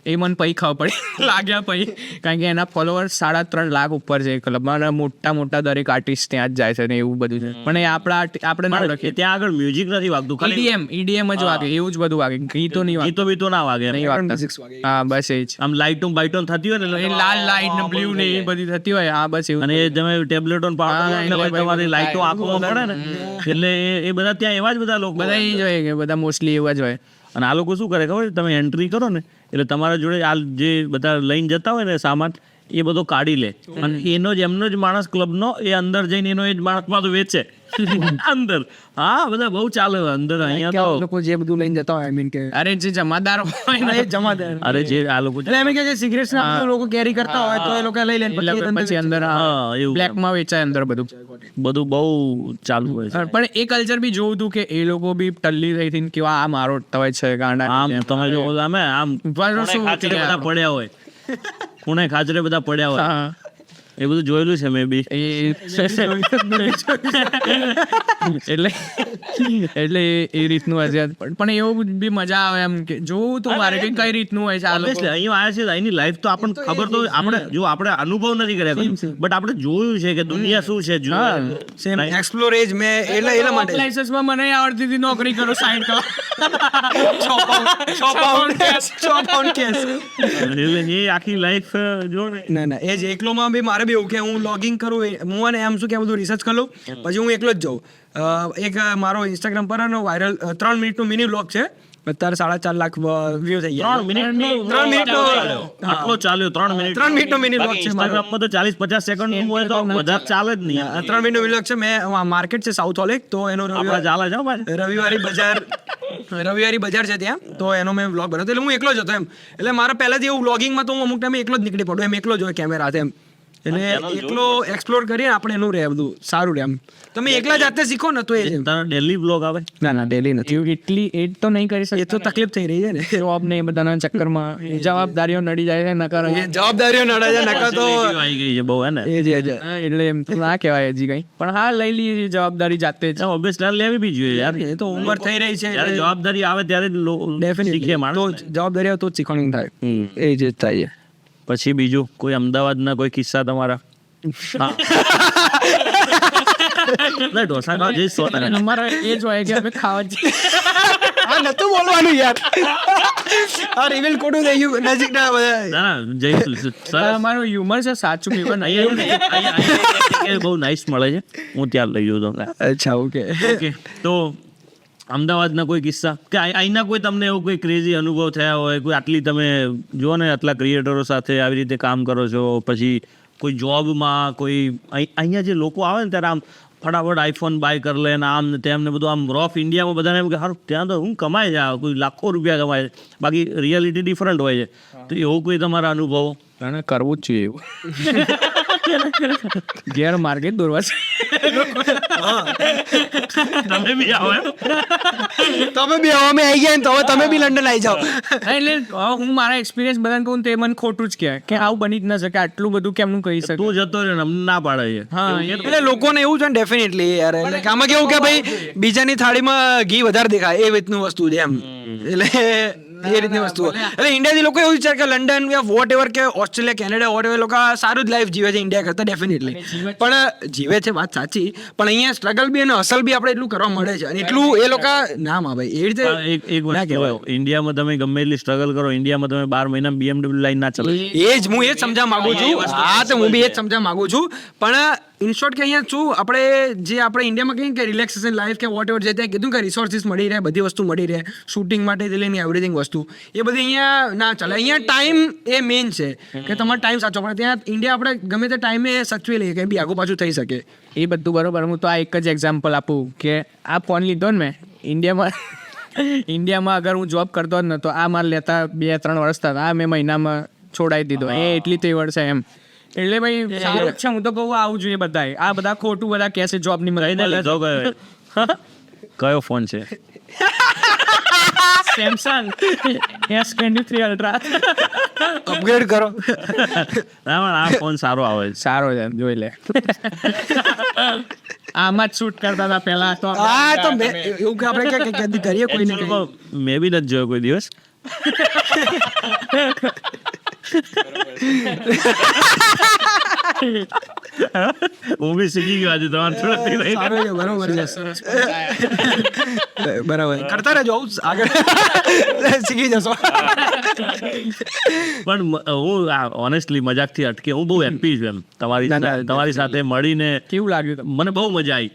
એ મને પછી ખબર પડી લાગ્યા પછી કારણ કે એના ફોલોવર 3.5 લાખ ઉપર છે ક્લબમાં અને મોટા દરેક આર્ટિસ્ટ ત્યાં જ જાય છે ને એવું બધું છે પણ એ આપણે ના રાખીએ ત્યાં આગળ મ્યુઝિક નથી વાગતું ખાલી EDM જ વાગે એવું જ બધું વાગે ગીતો નહીં વાગે ગીતો ના વાગે એમ. નહીં વાગતા હા બસ એ જ આમ લાઇટો થતી હોય ને એ લાલ લાઈટ ને બ્લુ ને એ બધી થતી હોય હા બસ એવું અને એ તમે ટેબ્લેટો તમારી લાઇટો આંખોમાં પડે ને એટલે એ બધા ત્યાં એવા જ બધા લોકો બધા એ જ હોય કે બધા મોસ્ટલી એવા જ હોય અને આ લોકો શું કરે ખબર છે? તમે એન્ટ્રી કરો ને એટલે તમારા જોડે આ જે બધા લઈને જતા હોય ને સામાન એ બધો કાઢી લે અને એમનો જ માણસ ક્લબનો એ અંદર જઈને એનો એ જ માણસ પાછો વેચે અંદર હા બધા બહુ ચાલે અંદર અહીંયા તો લોકો જે બધું લઈને જતા હોય કે અરે જે જમાદાર હોય ને એ જમાદાર અરે જે આ લોકો એટલે એમ કે જે સિગરેટ્સ ના લોકો કેરી કરતા હોય તો એ લોકો લઈ લે પછી અંદર હા એવું બ્લેકમાં વેચાય અંદર બધું બહુ ચાલુ હોય છે પણ એ કલ્ચર બી જોવું હતું કે એ લોકો બી ટલ્લી થઈ હતી કે આ મારો તવાય છે ગાંડા આમ તમે જો આમ શું ખાચરે બધા પડ્યા હોય ખૂણે ખાચરે બધા પડ્યા હોય હા એ બધું જોયેલું છે મેં બી એટલે એ રીતનું હશે પણ એવું બી મજા આવે એમ કે જોવું તો મારે કે કઈ રીતનું હોય છે આ લોકો Obviously, અહીં આવ્યા છે અહીંની લાઈફ તો આપણને ખબર તો આપણે અનુભવ નથી કર્યા બટ આપણે જોયું છે કે દુનિયા શું છે સેમ એક્સપ્લોર એજ મેં એટલા માટે લાઇસન્સમાં મને આવડતી હતી નોકરી કરો સાઈડ કરો 6 પાઉન્ડ કેસ એટલે એ આખી લાઈફ જો ને ના એ જ એકલોમાં બી મારે બી એવું કે હું લોગિંગ કરું હું અને એમ શું કે બધું રિસર્ચ કરી લઉં પછી હું એકલો જ જાઉં એક મારો ઇન્સ્ટાગ્રામ પર વાયરલ 3 મિનિટનું મિની વ્લોગ છે અત્યારે 4.5 લાખ વ્યૂ થઈ ગયા 3 મિનિટનો આટલો ચાલ્યો 3 મિનિટ 3 મિનિટનો મિની વ્લોગ છે મારો ઇન્સ્ટાગ્રામમાં તો 40-50 સેકન્ડ હોય તો વધારે ચાલે જ નહીં 3 મિનિટનો વ્લોગ છે મેં માર્કેટ છે સાઉથ હોલ એક તો એનો આપણા ચાલે છે હો ભાઈ રવિવારી બજાર છે ત્યાં તો એનો મેં વ્લોગ બનાવ્યો એટલે હું એકલો જ હતો એમ એટલે મારા પહેલાથી એવું વ્લોગિંગમાં તો હું અમુક ટાઈમે એકલો જ નીકળી પડું એમ એકલો જ હોય કેમેરા એમ એટલે એકલો એક્સપ્લોર કરીએ આપણે એનું રહે બધું સારું રહે એમ તમે એકલા જાતે શીખો ને તો એ છે. તારા ડેલી બ્લોગ આવે ના ડેલી નથી એટલી એ તો નહીં કરી એ શકે તો તકલીફ થઈ રહી છે ને જોબ ને એ બધાના ચક્કરમાં જવાબદારીઓ નડી જાય છે નકર એ જવાબદારીઓ નડે છે નકર તો આવી ગઈ છે બહુ હે ને એ જ એટલે એમ તો ના કહેવાય હજી કઈ પણ હા લઈ લઈએ જવાબદારી જાતે જ ઓબ્વિયસલી લેવી બી જોઈએ યાર એ તો ઉંમર થઈ રહી છે જ્યારે જવાબદારી આવે ત્યારે જ શીખે ડેફિનેટલી માણસ તો જવાબદારી આવે તો જ શીખવાનું થાય એ જ થાય પછી બીજું કોઈ અમદાવાદના કોઈ કિસ્સા તમારા ના ઢોસા ખાવા જઈશ 100%. અમારે એ જ હોય કે અમે ખાવા જઈએ આ નતું બોલવાનું યાર આ રિવીલ ખોટું થઈ ગયું નજીકના બધા ના જઈશું સરસ અમારું હ્યુમર છે સાચું પીવન અહીંયા બહુ નાઇસ મળે છે હું ત્યાં લઈ જઉં તમને અચ્છા ઓકે ઓકે તો અમદાવાદના કોઈ કિસ્સા કે અહીંના કોઈ તમને એવો કોઈ ક્રેઝી અનુભવ થયા હોય કોઈ આટલી તમે જુઓ ને આટલા ક્રિએટરો સાથે આવી રીતે કામ કરો છો પછી કોઈ જોબમાં કોઈ અહીંયા જે લોકો આવે ને ત્યારે આમ ફટાફટ આઈફોન બાય કરી લે ને આમ ને તેમ ને બધું આમ રોફ ઇન્ડિયામાં બધાને એમ કે સારું ત્યાં તો હું કમાય છે કોઈ લાખો રૂપિયા કમાય છે બાકી રિયાલિટી ડિફરન્ટ હોય છે તો એવો કોઈ તમારા અનુભવો કરવું જ જોઈએ એવું ઘેર માર્કેટ દોરવા છે તમે બી આવો એમ? તમે બી અમે આવી ગયા ને તો હવે તમે બી લંડન આવી જાઓ. એટલે હું મારા એક્સપિરિયન્સ બધાને કહું તે મને ખોટું જ કહેવાય કે આવું બની જ ન શકે, આટલું બધું કેમનું કહી શકે. તું જતો રહ્યો ને અમને ના પાડે છે. હા એટલે લોકોને એવું છે ને ડેફિનેટલી યાર, એટલે કે આમાં કેવું કે ભાઈ બીજાની થાળીમાં ઘી વધારે દેખાય એ રીતનું વસ્તુ છે એમ. એટલે એ રીતની વસ્તુ એટલે ઇન્ડિયાથી લોકો એવું વિચાર કે લંડન યા વોટ એવર કે ઓસ્ટ્રેલિયા કેનેડા વોટ એવર લોકો સારું જ લાઈફ જીવે છે ઇન્ડિયા કરતા ડેફિનેટલી. પણ જીવે છે વાત સાચી, પણ અહીંયા સ્ટ્રગલ બી અને હસલ બી આપણે એટલું કરવા મળે છે અને એટલું એ લોકો ના માં ભાઈ એ રીતે એક વસ્તુ હોય, ઇન્ડિયામાં તમે ગમે એટલી સ્ટ્રગલ કરો, ઇન્ડિયામાં તમે 12 મહિના BMW લાઈન ના ચલાવો. એ જ હું એ જ સમજવા માંગુ છું. હા તો હું બી એ જ સમજવા માંગુ છું, પણ ઇન શોર્ટ કે અહીંયા શું આપણે જે આપણે ઇન્ડિયામાં કહીએ કે રિલેક્સેશન લાઈફ કે વોટ એવર જે ત્યાં કીધું કે રિસોર્સિસ મળી રહે, બધી વસ્તુ મળી રહે, શૂટિંગ માટે લઈને એવરીથિંગ વસ્તુ એ બધી અહીંયા ના ચાલે. અહીંયા ટાઈમ એ મેઇન છે કે તમારો ટાઈમ સાચો પડે. ત્યાં ઇન્ડિયા આપણે ગમે તે ટાઈમે સચવી લઈએ કે બી આગુ પાછું થઈ શકે. એ બધું બરોબર. હું તો આ એક જ એક્ઝામ્પલ આપું કે આ ફોન લીધો ને મેં ઇન્ડિયામાં અગર હું જોબ કરતો જ નતો, આ માલ લેતા 2-3 વર્ષ થતા, આ મેં મહિનામાં છોડાવી દીધો. એ એટલી તેવડ છે એમ. એટલે ભાઈ સારું જ છે. હું તો કહું આવું જોઈએ બધાએ. આ બધા ખોટું બધા કહે છે જોબ ની મળે. કયો ફોન છે? Samsung S23 ultra. અપગ્રેડ કરો. ના પણ આ ફોન સારો આવે છે. સારો છે, જોઈ લે. આમાં જ શૂટ કરતા હતા પહેલા તો. હા તો એવું કે આપણે કરીએ કોઈ ને કંઈ. મેં બી નથી જોયો કોઈ દિવસ. હું બી શીખી ગયો આજે તમારે થોડા સારું છે, બરોબર છે. બરાબર કરતા રહેજો, આગળ શીખી જશો. પણ હું ઓનેસ્ટલી મજાકથી અટકે, હું બહુ હેપી છું એમ તમારી સાથે મળીને. કેવું લાગ્યું? મને બહુ મજા આવી.